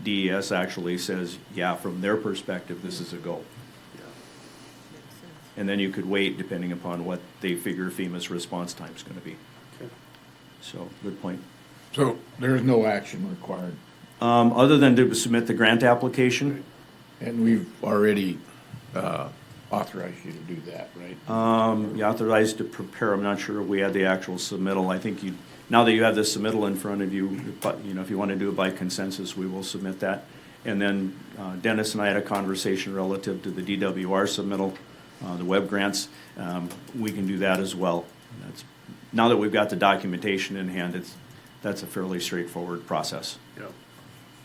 DES actually says, yeah, from their perspective, this is a go. And then you could wait depending upon what they figure FEMA's response time is going to be. Okay. So, good point. So there is no action required, Other than to submit the grant application, and we've already authorized you to do that, right? you authorized to prepare. I'm not sure if we had the actual submittal. I think now that you have the submittal in front of you, but, if you want to do it by consensus, we will submit that. And then Dennis and I had a conversation relative to the DWR submittal, the web grants. We can do that as well. Now that we've got the documentation in hand, that's a fairly straightforward process. Yeah.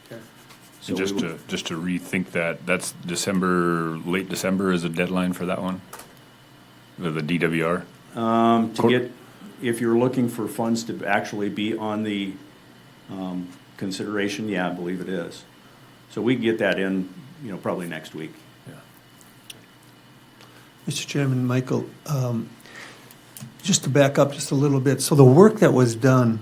Okay. So And just to rethink that's late December is the deadline for that one? The DWR? If you're looking for funds to actually be on the consideration, yeah, I believe it is. So we can get that in, probably next week. Yeah. Mr. Chairman, Michael, just to back up just a little bit, so the work that was done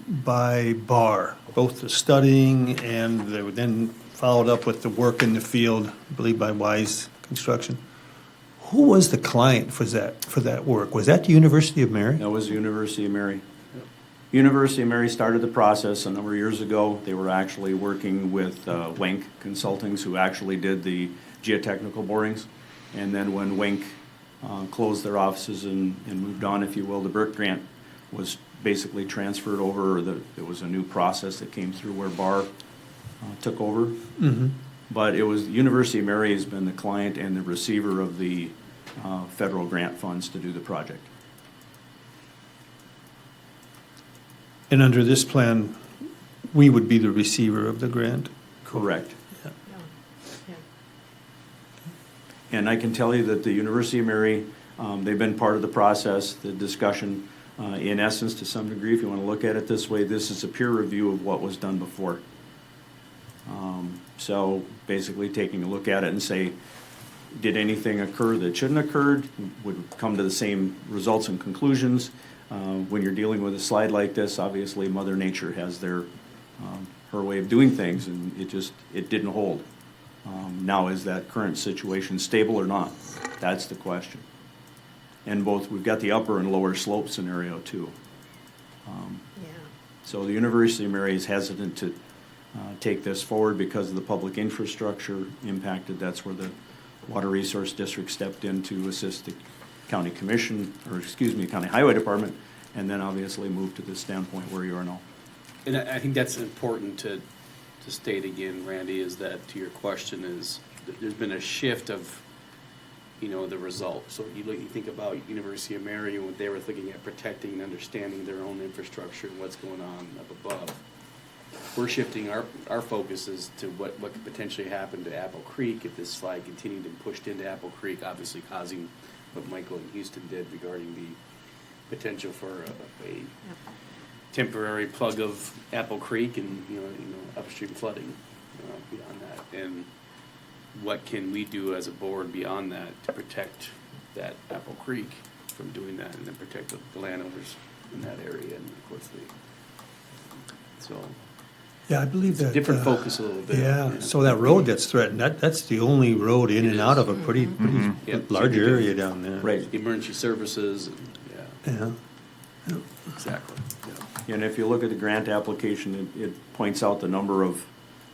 by BAR, both the studying and they were then followed up with the work in the field, I believe by Wise Construction, who was the client for that work? Was that the University of Mary? That was the University of Mary. University of Mary started the process a number of years ago. They were actually working with Wenck Consultings, who actually did the geotechnical borings. And then when Wenck closed their offices and moved on, if you will, the Burke grant was basically transferred over. There was a new process that came through where BAR took over. Mm-hmm. But it was, University of Mary has been the client and the receiver of the federal grant funds to do the project. And under this plan, we would be the receiver of the grant? Correct. Yeah. Yeah. And I can tell you that the University of Mary, they've been part of the process, the discussion. In essence, to some degree, if you want to look at it this way, this is a peer review of what was done before. So basically taking a look at it and say, did anything occur that shouldn't have occurred? Would come to the same results and conclusions. When you're dealing with a slide like this, obviously Mother Nature has her way of doing things, and it didn't hold. Now, is that current situation stable or not? That's the question. And we've got the upper and lower slope scenario too. Yeah. So the University of Mary is hesitant to take this forward because of the public infrastructure impacted. That's where the Water Resource District stepped in to assist the county commission, county highway department, and then obviously moved to the standpoint where you are now. And I think that's important to state again, Randy, is that to your question is, there's been a shift of, the result. So you think about University of Mary, when they were looking at protecting and understanding their own infrastructure and what's going on up above. We're shifting our focuses to what could potentially happen to Apple Creek if this slide continued and pushed into Apple Creek, obviously causing what Michael and Houston did regarding the potential for a temporary plug of Apple Creek and upstream flooding beyond that. And what can we do as a board beyond that to protect that Apple Creek from doing that, and then protect the landowners in that area, and of course so. Yeah, I believe that. Different focus a little bit. Yeah, so that road that's threatened, that's the only road in and out of a pretty Yeah, large area down there. Right. Emergency services, and, Yeah. exactly. And if you look at the grant application, it points out the number of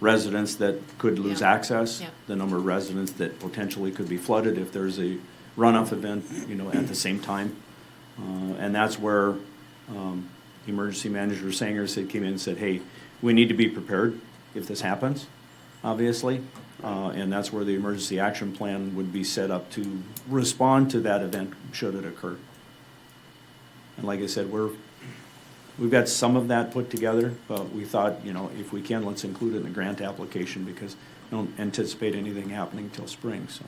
residents that could lose Yeah. access, Yeah. the number of residents that potentially could be flooded if there's a runoff event, at the same time. And that's where Emergency Manager Sanger came in and said, hey, we need to be prepared if this happens, obviously. And that's where the emergency action plan would be set up to respond to that event should it occur. And like I said, we've got some of that put together, but we thought, if we can, let's include it in the grant application because we don't anticipate anything happening till spring, so.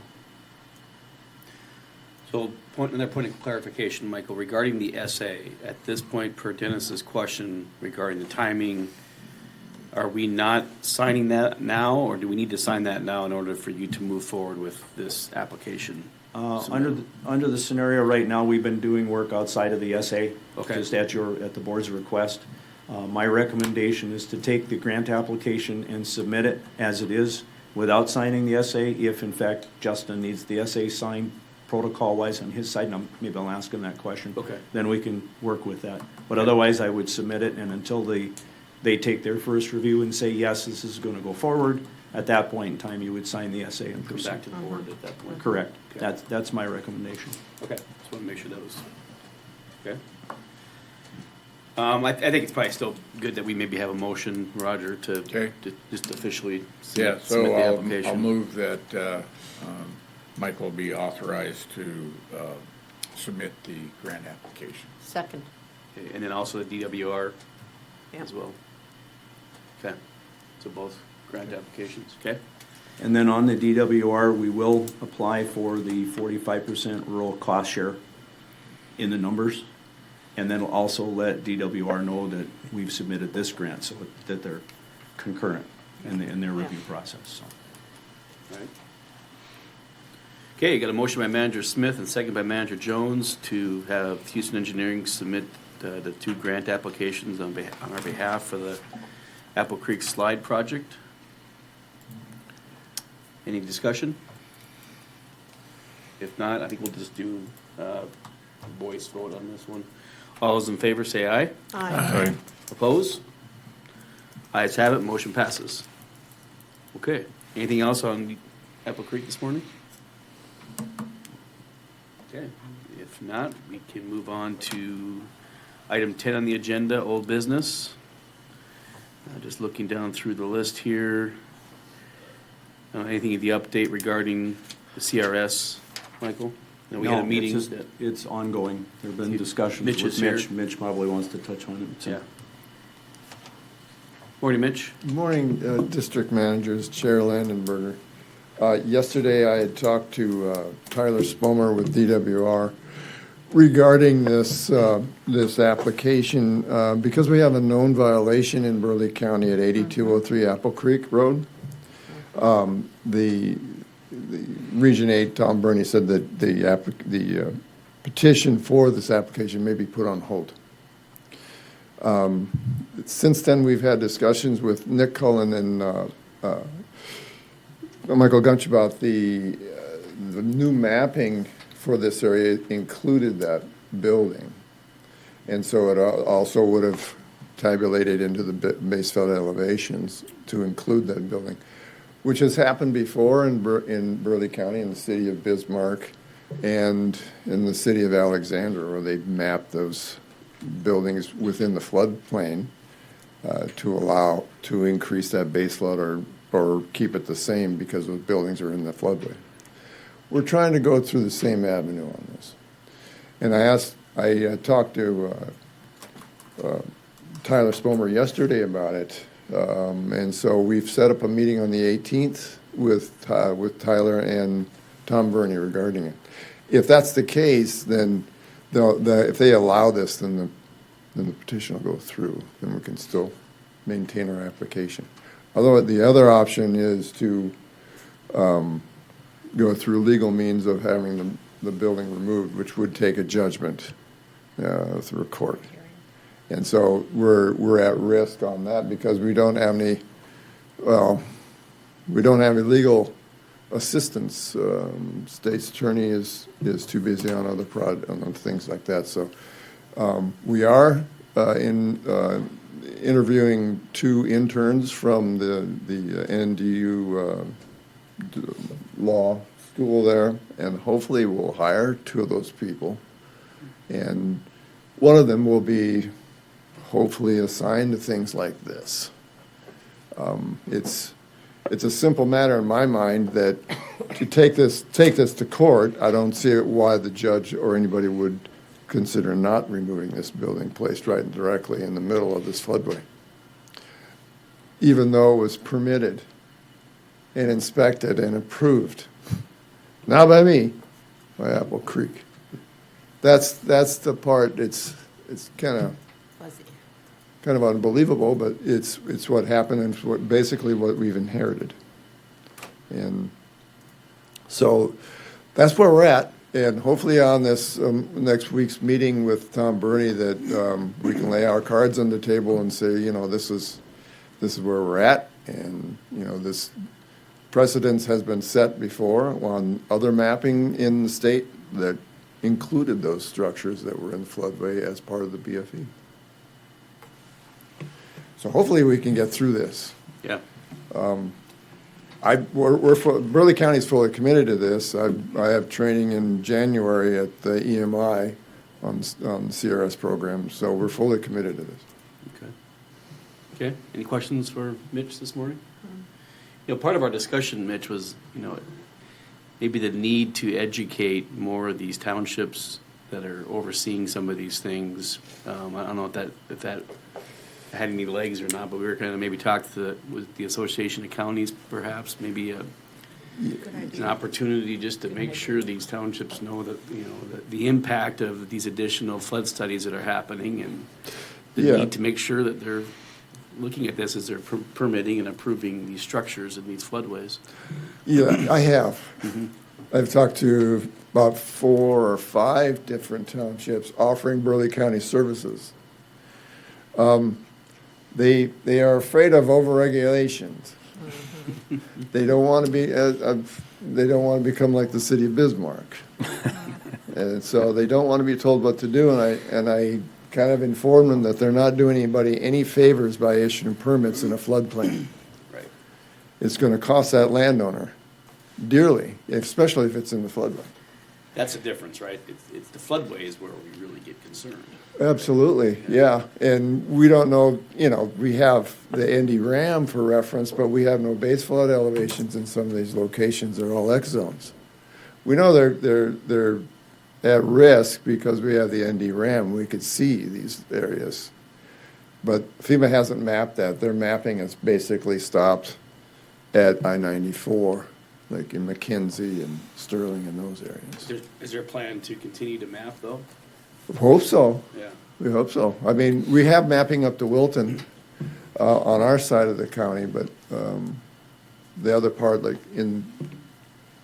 So another point of clarification, Michael, regarding the essay, at this point, per Dennis's question regarding the timing, are we not signing that now, or do we need to sign that now in order for you to move forward with this application? Under the scenario right now, we've been doing work outside of the SA, Okay. just at the board's request. My recommendation is to take the grant application and submit it as it is without signing the SA, if in fact Justin needs the SA signed protocol-wise on his side, and maybe I'll ask him that question. Okay. Then we can work with that. But otherwise, I would submit it, and until they take their first review and say, yes, this is going to go forward, at that point in time, you would sign the SA and Come proceed. back to the board at that point? Correct. Okay. That's my recommendation. Okay, just want to make sure that was, okay. I think it's probably still good that we maybe have a motion, Roger, to Okay. just officially Yeah, submit so the I'll application. move that Michael be authorized to submit the grant application. Second. Okay, and then also the DWR Yeah. as well. Okay, so both grant applications, okay? And then on the DWR, we will apply for the 45% rural cost share in the numbers. And then also let DWR know that we've submitted this grant so that they're concurrent in their review process, so. All right. Okay, you got a motion by Manager Smith and second by Manager Jones to have Houston Engineering submit the two grant applications on our behalf for the Apple Creek Slide Project. Any discussion? If not, I think we'll just do a voice vote on this one. All those in favor say aye. Aye. Oppose? Ayes have it, motion passes. Okay, anything else on Apple Creek this morning? Okay, if not, we can move on to item 10 on the agenda, old business. Just looking down through the list here. Anything of the update regarding the CRS, Michael? No, we had a No, meeting. it's just- It's ongoing. There've been discussions Mitch with is here. Mitch. Mitch probably wants to touch on it. so. Yeah. Morning, Mitch. Good morning, District Managers, Chair Landenberger. Yesterday, I had talked to Tyler Spomer with DWR. regarding this application, because we have a known violation in Burleigh County at 8203 Apple Creek Road, the Region 8, Tom Burney said that the petition for this application may be put on hold. Since then, we've had discussions with Nick Cullen and Michael Gunch about the new mapping for this area included that building. And so it also would have tabulated into the base flood elevations to include that building, which has happened before in Burleigh County, in the city of Bismarck, and in the city of Alexander, where they mapped those buildings within the floodplain to increase that base flood or keep it the same because those buildings are in the floodway. We're trying to go through the same avenue on this. And I talked to Tyler Spomer yesterday about it. And so we've set up a meeting on the 18th with Tyler and Tom Burney regarding it. If that's the case, then if they allow this, then the petition will go through. Then we can still maintain our application. Although the other option is to go through legal means of having the building removed, which would take a judgment through a court. And so we're at risk on that because we don't have any legal assistance. State's attorney is too busy on other things like that. So we are interviewing 2 interns from the NDU law school there, and hopefully we'll hire 2 of those people. And one of them will be hopefully assigned to things like this. It's a simple matter in my mind that to take this to court, I don't see why the judge or anybody would consider not removing this building placed right directly in the middle of this floodway, even though it was permitted and inspected and approved, not by me, by Apple Creek. That's the part. It's kind of unbelievable, but it's what happened and it's basically what we've inherited. And so that's where we're at. And hopefully on this next week's meeting with Tom Burney that we can lay our cards on the table and say, this is where we're at, and this precedence has been set before on other mapping in the state that included those structures that were in the floodway as part of the BFE. So hopefully we can get through this. Yeah. Burleigh County is fully committed to this. I have training in January at the EMI on the CRS program, so we're fully committed to this. Okay. Any questions for Mitch this morning? Part of our discussion, Mitch, was, maybe the need to educate more of these townships that are overseeing some of these things. I don't know if that had any legs or not, but we were kind of maybe talked with the Association of Counties, perhaps, maybe an opportunity just to make sure these townships know that the impact of these additional flood studies that are happening, and the need to make sure that they're looking at this as they're permitting and approving these structures in these floodways. Yeah, I have. Mm-hmm. I've talked to about 4 or 5 different townships offering Burleigh County services. They are afraid of overregulations. Mm-hmm. They don't want to be. They don't want to become like the city of Bismarck, and so they don't want to be told what to do. And I kind of informed them that they're not doing anybody any favors by issuing permits in a floodplain. Right. It's going to cost that landowner dearly, especially if it's in the floodway. That's the difference, right? It's the floodways where we really get concerned. Absolutely, yeah. And we don't know, we have the ND RAM for reference, but we have no base flood elevations in some of these locations. They're all X zones. We know they're at risk because we have the ND RAM. We could see these areas. But FEMA hasn't mapped that. Their mapping has basically stopped at I-94, like in McKenzie and Sterling and those areas. Is there a plan to continue to map, though? Hope so. Yeah. We hope so. I mean, we have mapping up to Wilton on our side of the county, but the other part, like in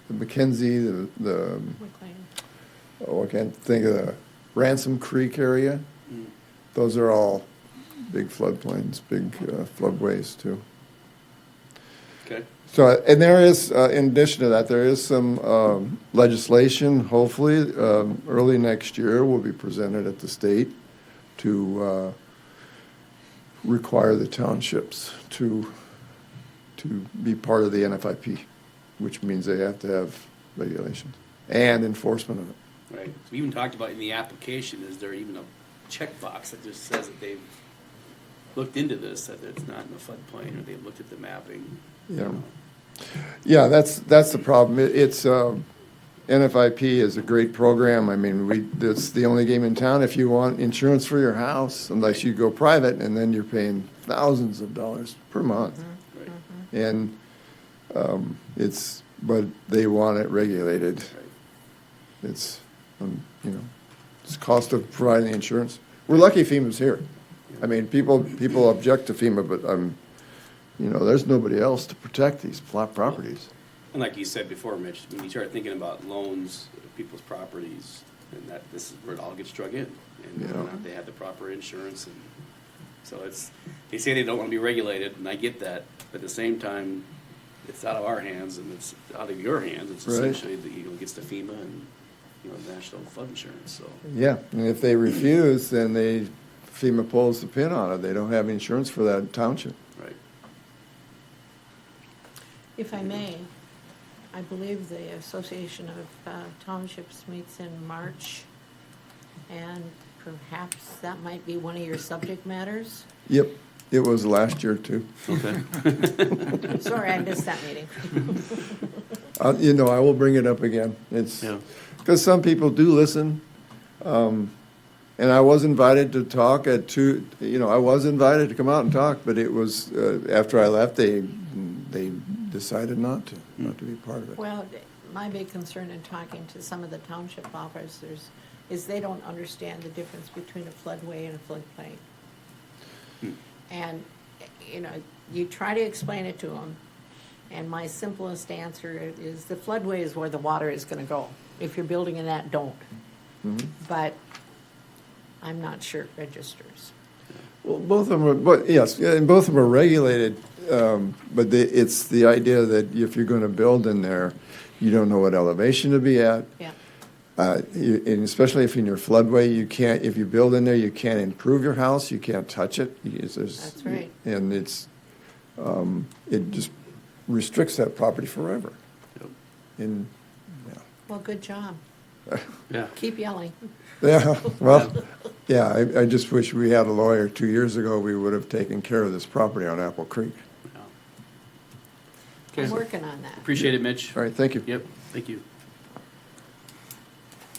the McKenzie, the McLean. I can't think of the Ransom Creek area. Those are all big floodplains, big floodways too. Okay. So, and there is, in addition to that, there is some legislation, hopefully, early next year will be presented at the state to require the townships to be part of the NFIP, which means they have to have regulations and enforcement of it. Right. So we even talked about in the application, is there even a checkbox that just says that they've looked into this, that it's not in the floodplain, or they've looked at the mapping? Yeah. Yeah, that's the problem. It's NFIP is a great program. I mean, it's the only game in town if you want insurance for your house, unless you go private, and then you're paying thousands of dollars per month. Right. And but they want it regulated. Right. It's, it's cost of providing the insurance. We're lucky FEMA's here. I mean, people object to FEMA, but there's nobody else to protect these properties. And like you said before, Mitch, when you start thinking about loans, people's properties, and this is where it all gets drug in. And whether or not they have the proper insurance, and so they say they don't want to be regulated, and I get that, but at the same time, it's out of our hands and it's out of your hands. It's Right. essentially gets to FEMA and National Flood Insurance. So Yeah, and if they refuse, then FEMA pulls the pin on it. They don't have insurance for that township. right. If I may, I believe the Association of Townships meets in March, and perhaps that might be one of your subject matters. Yep, it was last year too. Okay. Sorry, I missed that meeting. I will bring it up again. It's because some people do listen. And I was invited to talk I was invited to come out and talk, but it was, after I left, they decided not to be part of it. Well, my big concern in talking to some of the township officers is they don't understand the difference between a floodway and a floodplain. And, you try to explain it to them, and my simplest answer is the floodway is where the water is gonna go. If you're building in that, don't. But I'm not sure it registers. Well, both of them are, and both of them are regulated, but it's the idea that if you're going to build in there, you don't know what elevation to be at. Yeah. And especially if in your floodway, if you build in there, you can't improve your house, you can't touch it. That's right. And it just restricts that property forever. Yep. And, Well, good job. Yeah. Keep yelling. I just wish we had a lawyer 2 years ago. We would have taken care of this property on Apple Creek. Okay. I'm working on that. Appreciate it, Mitch. All right, thank you. Yep, thank you.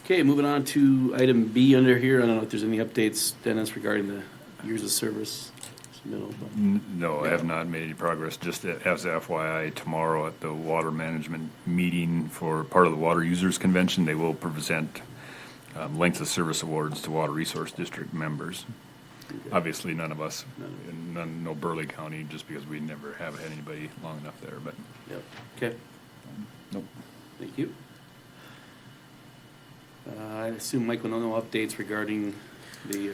Okay, moving on to item B under here. I don't know if there's any updates, Dennis, regarding the years of service. No, I have not made any progress. Just as FYI, tomorrow at the water management meeting for part of the Water Users Convention, they will present length of service awards to Water Resource District members. Okay. Obviously, none of us, no Burleigh County, just because we never have had anybody long enough there, but. Yep, okay, Nope. thank you. I assume Mike will know no updates regarding the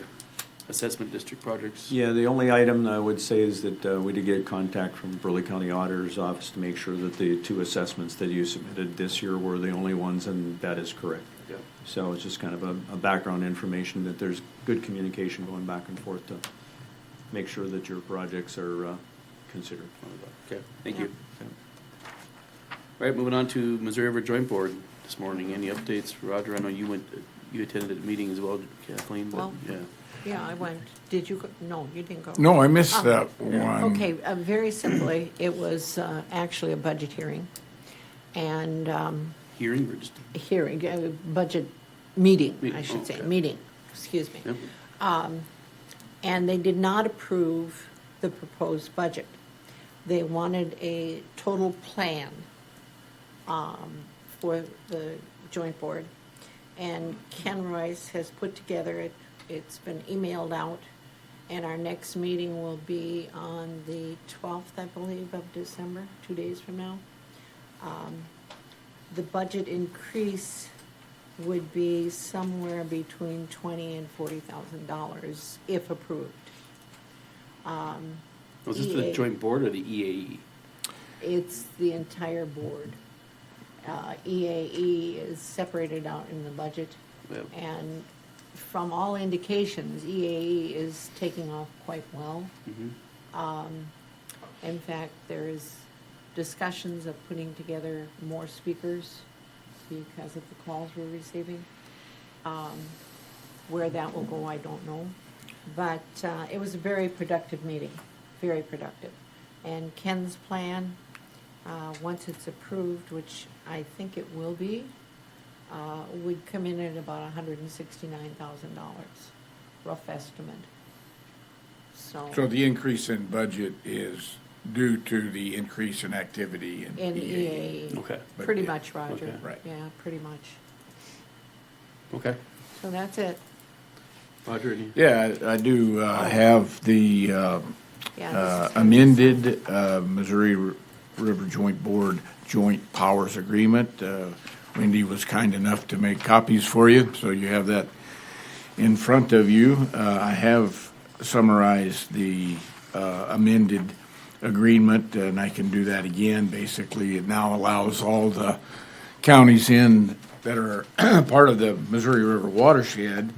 assessment district projects? Yeah, the only item I would say is that we did get contact from Burleigh County Auditor's Office to make sure that the two assessments that you submitted this year were the only ones, and that is correct. Yep. So it's just kind of a background information that there's good communication going back and forth to make sure that your projects are considered. Okay, thank you. All right, moving on to Missouri River Joint Board this morning. Any updates, Roger? I know you attended a meeting as well, Kathleen, but Well, yeah. Yeah, I went. Did you go? No, you didn't go. No, I missed Oh. that one. Okay, very simply, it was actually a budget hearing. And Hearing or just? hearing, budget meeting, Meeting, I should say, okay. meeting, excuse me. Yep. And they did not approve the proposed budget. They wanted a total plan for the joint board. And Ken Royce has put together it, it's been emailed out, and our next meeting will be on the 12th, I believe, of December, 2 days from now. The budget increase would be somewhere between $20,000 and $40,000 if approved. Was this the EA joint board or the EAE? It's the entire board. EAE is separated out in the budget, Yep. and from all indications, EAE is taking off quite well. In fact, there is discussions of putting together more speakers because of the calls we're receiving. Where that will go, I don't know. But it was a very productive meeting, very productive. And Ken's plan, once it's approved, which I think it will be, would come in at about $169,000, rough estimate. So the increase in budget is due to the increase in activity in In EAE. EAE. Okay. But Pretty yeah, much, Roger. okay. Right. Yeah, pretty much. Okay. So that's it. Roger, any? Yeah, I do have the Yeah, this is- amended Missouri River Joint Board Joint Powers Agreement. Wendy was kind enough to make copies for you, so you have that in front of you. I have summarized the amended agreement, and I can do that again. Basically, it now allows all the counties in that are part of the Missouri River watershed,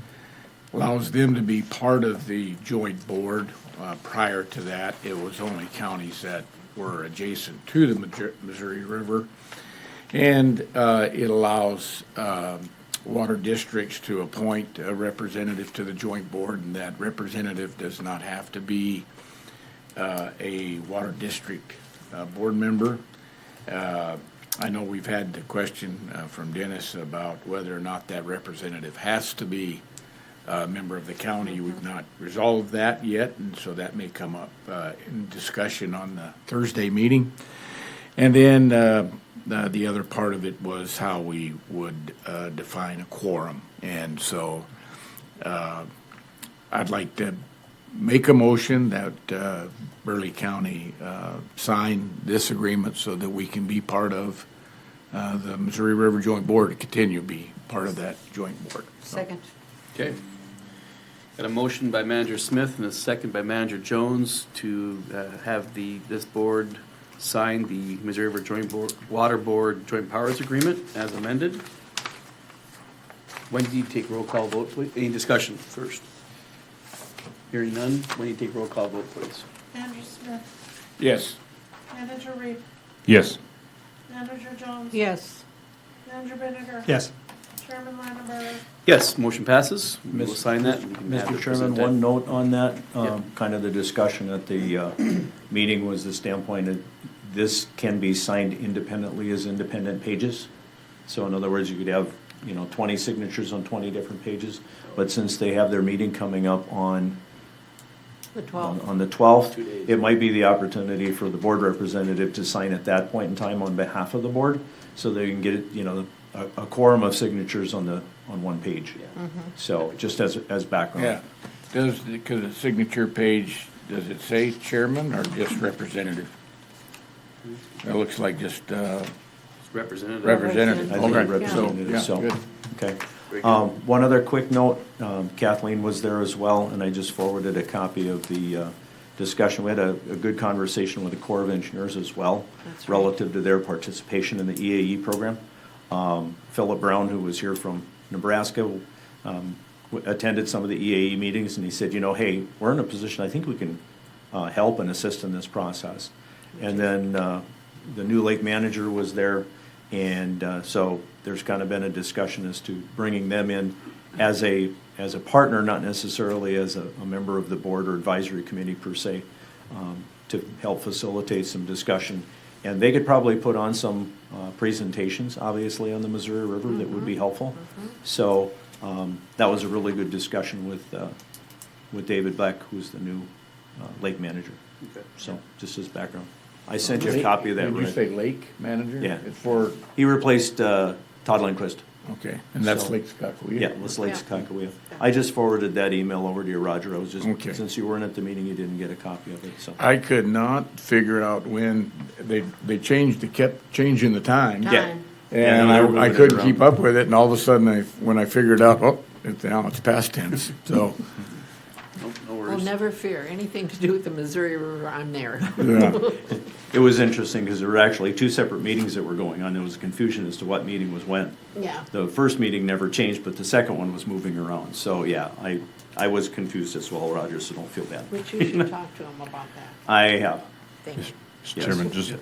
allows them to be part of the joint board. Prior to that, it was only counties that were adjacent to the Missouri River. And it allows water districts to appoint a representative to the joint board, and that representative does not have to be a water district board member. I know we've had the question from Dennis about whether or not that representative has to be a member of the county. We've not resolved that yet, and so that may come up in discussion on the Thursday meeting. And then the other part of it was how we would define a quorum. And so I'd like to make a motion that Burleigh County sign this agreement so that we can be part of the Missouri River Joint Board, to continue to be part of that joint board. Second. Okay. Got a motion by Manager Smith and a second by Manager Jones to have this board sign the Missouri River Joint Board, Water Board Joint Powers Agreement as amended. When do you take roll call vote, please? Any discussion first? Hearing none, when do you take roll call vote, please? Andrew Smith, Yes. Manager Reed, Yes. Manager Jones. Yes. Manager Benninger. Yes. Chairman Landenberger. Yes, motion passes. We'll Miss- sign that. and we can have Mr. it Chairman, presented. one note on that, Yeah. kind of the discussion at the meeting was the standpoint that this can be signed independently as independent pages. So in other words, you could have, 20 signatures on 20 different pages, but since they have their meeting coming up on The 12th. on the 12th, 2 days. it might be the opportunity for the board representative to sign at that point in time on behalf of the board, so they can get it, a quorum of signatures on one page. So just as background. Yeah. Because the signature page, does it say chairman or just representative? It looks like just Representative. representative. I think Okay, representative, so, so, yeah, good. okay. Very good. One other quick note, Kathleen was there as well, and I just forwarded a copy of the discussion. We had a good conversation with the Corps of Engineers as well, That's right. relative to their participation in the EAE program. Philip Brown, who was here from Nebraska, attended some of the EAE meetings, and he said, hey, we're in a position, I think we can help and assist in this process. And then the new lake manager was there, and so there's kind of been a discussion as to bringing them in as a partner, not necessarily as a member of the board or advisory committee per se, to help facilitate some discussion. And they could probably put on some presentations, obviously, on the Missouri River that would be helpful. So that was a really good discussion with David Beck, who's the new lake manager. Okay. So just as background. I sent you a copy of that, Did you right? say lake manager? Yeah. It's for, He replaced Todd Lindquist. Okay, and that's So- Lake Skakawea? Yeah, West Lakes, Yeah. Kakawea. I just forwarded that email over to you, Roger. I was Okay. just, since you weren't at the meeting, you didn't get a copy of it, so. I could not figure out when, they changed, they kept changing the time. Yeah. Time. Yeah, And no, they were I moving it couldn't around. keep up with it, and all of a sudden, when I figured out, now it's past tense, so, No Well, worries. never fear, anything to do with the Missouri River, I'm there. yeah. It was interesting because there were actually two separate meetings that were going on. There was confusion as to what meeting was when. Yeah. The first meeting never changed, but the second one was moving around. So, yeah, I was confused as well, Roger, so don't feel bad. Which you should talk to him about that. I have. Thank you. Yes. Chairman, just,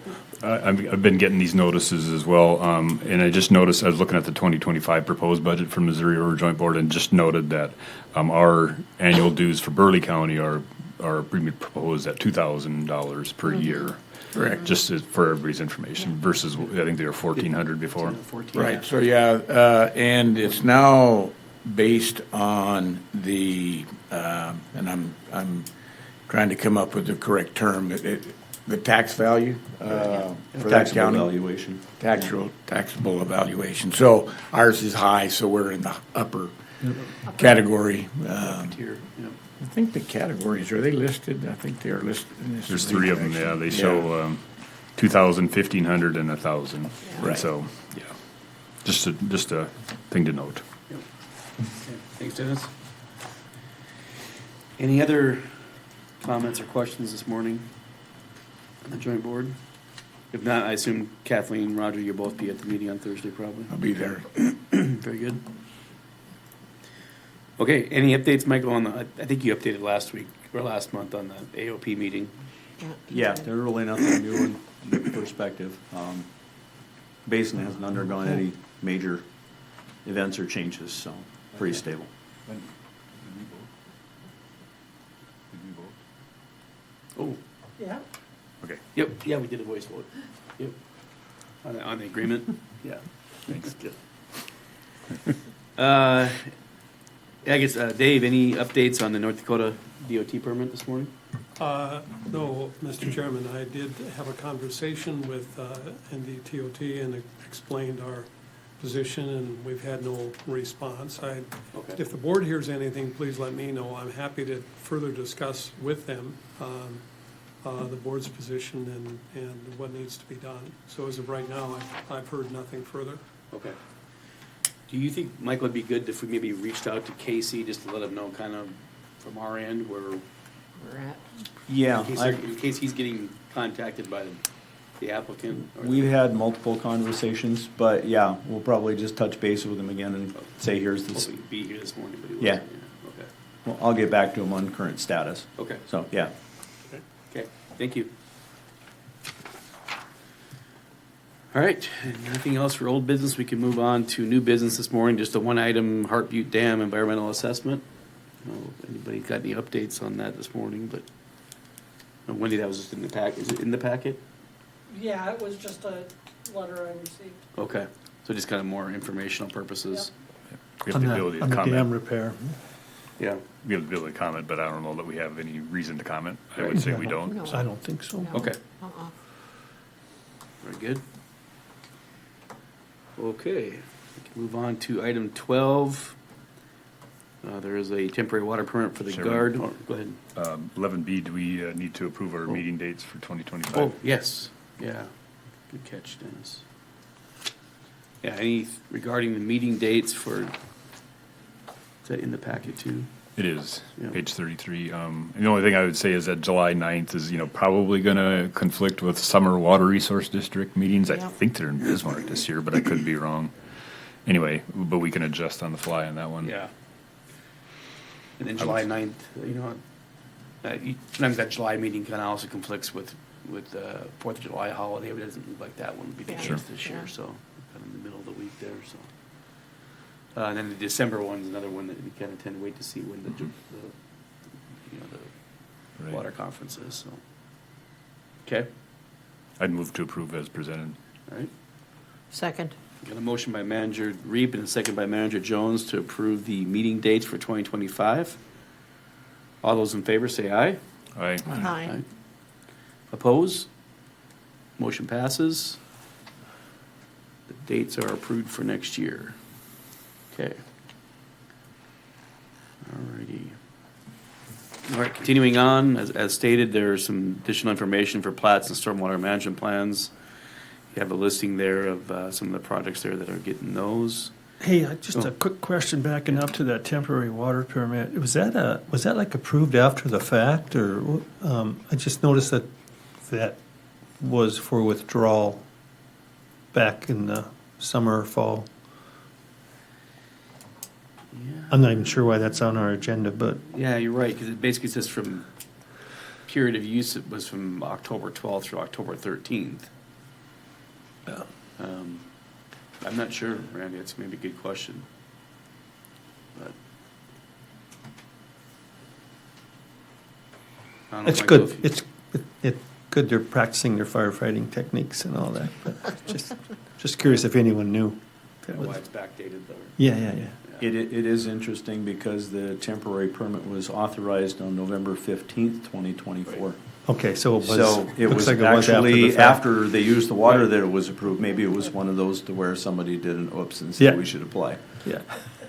I've been getting these notices as well, and I just noticed, I was looking at the 2025 proposed budget for Missouri River Joint Board and just noted that our annual dues for Burleigh County are proposed at $2,000 per year. Correct. Just for everybody's information versus, I think they were 1,400 before. 14, Right, so yeah, and it's now based on the, and I'm trying to come up with the correct term, the tax value, for that Taxable county. valuation. Taxable evaluation. So ours is high, so we're in the upper category. Tier, yeah. I think the categories, are they listed? I think they are listed in this. There's three of them, yeah, they show 2,000, 1,500, and 1,000. Right. And so, yeah, just a thing to note. Yep. Okay, thanks, Dennis. Any other comments or questions this morning on the joint board? If not, I assume Kathleen, Roger, you'll both be at the meeting on Thursday, probably. I'll be there. Very good. Okay, any updates, Michael, on the, I think you updated last week, or last month on the AOP meeting. Yeah, there's really nothing new in perspective. Basin hasn't undergone any major events or changes, so pretty stable. Oh, Yeah. Okay, yep, yeah, we did a voice vote. Yep. On the agreement, yeah. thanks. I guess, Dave, any updates on the North Dakota DOT permit this morning? No, Mr. Chairman, I did have a conversation with NDTOT and explained our position, and we've had no response. If the board hears anything, please let me know. I'm happy to further discuss with them the board's position and what needs to be done. So as of right now, I've heard nothing further. Okay. Do you think, Michael, it'd be good if we maybe reached out to Casey just to let him know kind of from our end where, We're at. Yeah, in case he's getting contacted by the applicant? or- we've had multiple conversations, but yeah, we'll probably just touch base with him again and say, here's this. Hoping he'd be here this morning, but he Yeah. wasn't. Okay. Well, I'll get back to him on current status. Okay. So, yeah. Okay, thank you. All right, nothing else for old business. We can move on to new business this morning. Just a one-item Heart Butte Dam environmental assessment. I don't know if anybody got any updates on that this morning, but Wendy, that was just in the pack. Is it in the packet? Yeah, it was just a letter I received. Okay, so just kind of more informational purposes. We have the ability to On the dam comment. repair. Yeah. We have the ability to comment, but I don't know that we have any reason to comment. I would say we don't. No. I don't think so. No. Okay. Uh-uh. Very good. Okay, we can move on to item 12. There is a temporary water permit for the Chairman. guard. Oh, go ahead. 11B, do we need to approve our meeting dates for 2025? Oh, yes, yeah. Good catch, Dennis. Yeah, any regarding the meeting dates for, is that in the packet too? It is, Yeah. page 33. And the only thing I would say is that July 9th is, probably going to conflict with summer water resource district meetings. I Yeah. think they're in Bismarck this year, but I could be wrong. Anyway, but we can adjust on the fly on that one. Yeah. And then July 9th, sometimes that July meeting kind of also conflicts with the 4th of July holiday, but it doesn't look like that one would be the Yeah. case Sure. this year, Yeah. so kind of in the middle of the week there, so. And then the December one's another one that we kind of tend to wait to see when the Right. water conference is, so. Okay, I'd move to approve as presented. all right. Second. Got a motion by Manager Reap and a second by Manager Jones to approve the meeting dates for 2025. All those in favor say aye. Aye. Aye. Oppose? Motion passes. The dates are approved for next year. Okay. Alrighty. All right, continuing on, as stated, there's some additional information for plats and stormwater management plans. You have a listing there of some of the projects there that are getting those. Hey, just a quick question backing up to that temporary water permit. Was that like approved after the fact, or, I just noticed that was for withdrawal back in the summer or fall. I'm not even sure why that's on our agenda, but Yeah, you're right, because it basically says from period of use, it was from October 12th through October 13th. I'm not sure, Randy, it's maybe a good question. But I don't know it's if I go good. It's good they're practicing their firefighting techniques and all that. But just curious if anyone knew. why it's backdated though. Yeah. It is interesting because the temporary permit was authorized on November 15th, 2024. Okay, so it was. So it looks was like it was actually the fact. after they used the water that it was approved. Maybe it was one of those to where somebody did an oops and Yeah. said we should apply. Yeah.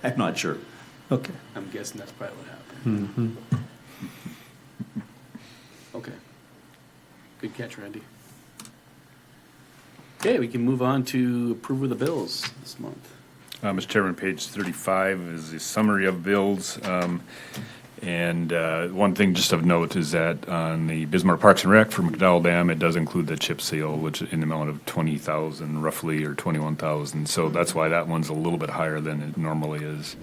I'm not sure. Okay. I'm guessing that's probably what happened. Mm-hmm. Okay. Good catch, Randy. Okay, we can move on to approval of the bills this month. Mr. Chairman, page 35 is a summary of bills. And one thing just of note is that on the Bismarck Parks and Rec for McDowell Dam, it does include the chip seal, which is in the amount of 20,000 roughly, or 21,000. So that's why that one's a little bit higher than it normally is.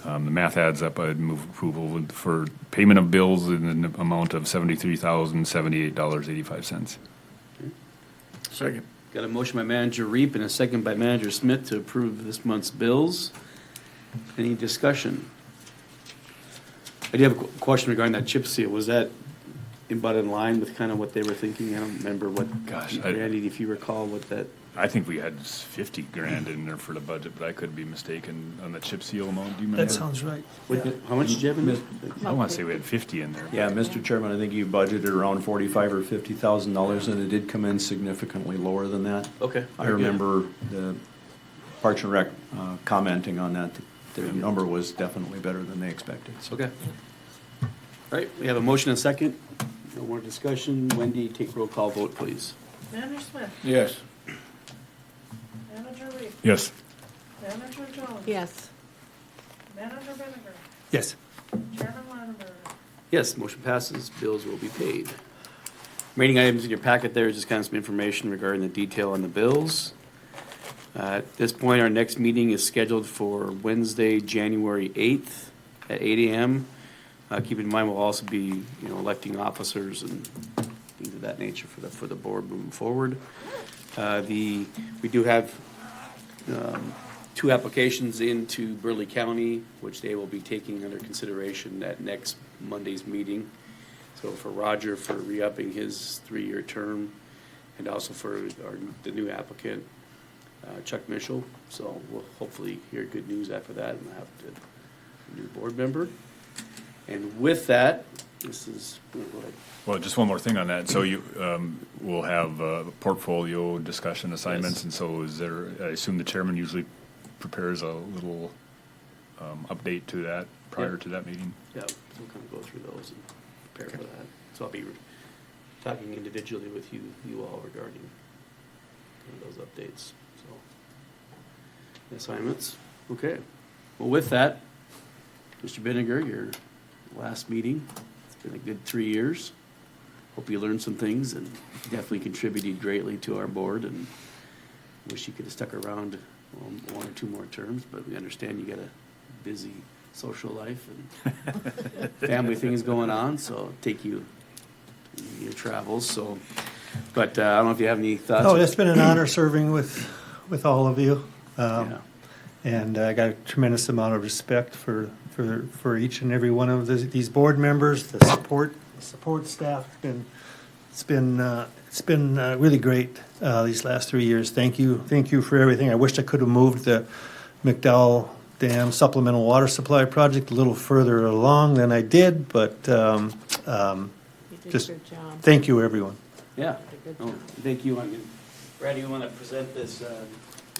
The math adds up. I'd move approval for payment of bills in the amount of $73,078.85. Second. Got a motion by Manager Reap and a second by Manager Smith to approve this month's bills. Any discussion? I do have a question regarding that chip seal. Was that about in line with kind of what they were thinking? I don't remember what, Gosh, Randy, if you recall what that, I think we had 50 grand in there for the budget, but I could be mistaken on the chip seal amount. Do you remember? That sounds right. how much did you have in it? I want to say we had 50 in there. Yeah, Mr. Chairman, I think you budgeted around $45,000 or $50,000, and it did come in significantly lower than that. Okay. I remember the Parks and Rec commenting on that. Their number was definitely better than they expected. So Okay. All right, we have a motion and a second. No more discussion. Wendy, take roll call vote, please. Manager Smith, Yes. Manager Reed, Yes. Manager Jones. Yes. Manager Vinegar, Yes. Chairman Landenberg. Yes, motion passes. Bills will be paid. Remaining items in your packet there is just kind of some information regarding the detail on the bills. At this point, our next meeting is scheduled for Wednesday, January 8th at 8 a.m. Keep in mind, we'll also be, electing officers and things of that nature for the board moving forward. We do have two applications into Burleigh County, which they will be taking under consideration at next Monday's meeting. So for Roger, for re-upping his 3-year term, and also for the new applicant, Chuck Mitchell. So we'll hopefully hear good news after that and have a new board member. And with that, this is, go ahead. Well, just one more thing on that. So you will have portfolio discussion assignments, Yes. and so is there? I assume the chairman usually prepares a little update to that prior Yep. to that meeting. Yeah, so we'll kind of go through those and prepare for that. So I'll be talking individually with you all regarding those updates, so. Assignments, okay. Well, with that, Mr. Vinegar, your last meeting, it's been a good 3 years. Hope you learned some things and definitely contributed greatly to our board, and wish you could have stuck around one or two more terms, but we understand you got a busy social life and family things going on, so take you in your travels, so. But I don't know if you have any thoughts. Oh, it's been an honor serving with all of you. Yeah. And I got a tremendous amount of respect for each and every one of these board members, the support staff. It's been really great these last 3 years. Thank you for everything. I wish I could have moved the McDowell Dam supplemental water supply project a little further along than I did, but You did just a good job. thank you, everyone. Yeah, Did a good oh, job. thank you. Brad, you want to present this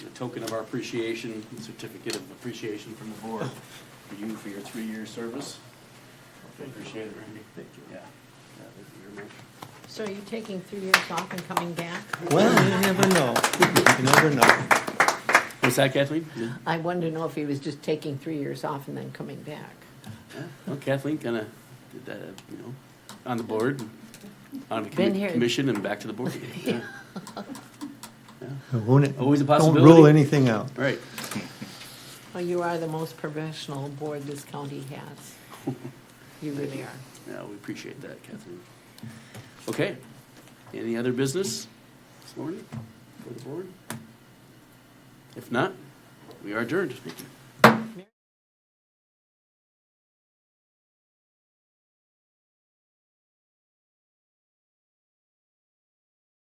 a token of our appreciation, a certificate of appreciation from the board for you for your 3-year service. Appreciate it, Randy. Thank you. Yeah. Yeah, thank you very much. So are you taking 3 years off and coming back? Well, you never know. You never know. What's that, Kathleen? Yeah. I wanted to know if he was just taking 3 years off and then coming back. Well, Kathleen kind of did that, on the board, on the Been here. commission, and back to the board again. Always a Don't possibility. rule anything out. Yeah. Right. Well, you are the most professional board this county has. You really are. Yeah, we appreciate that, Kathleen. Okay. Any other business this morning for the board? If not, we are adjourned. Thank you.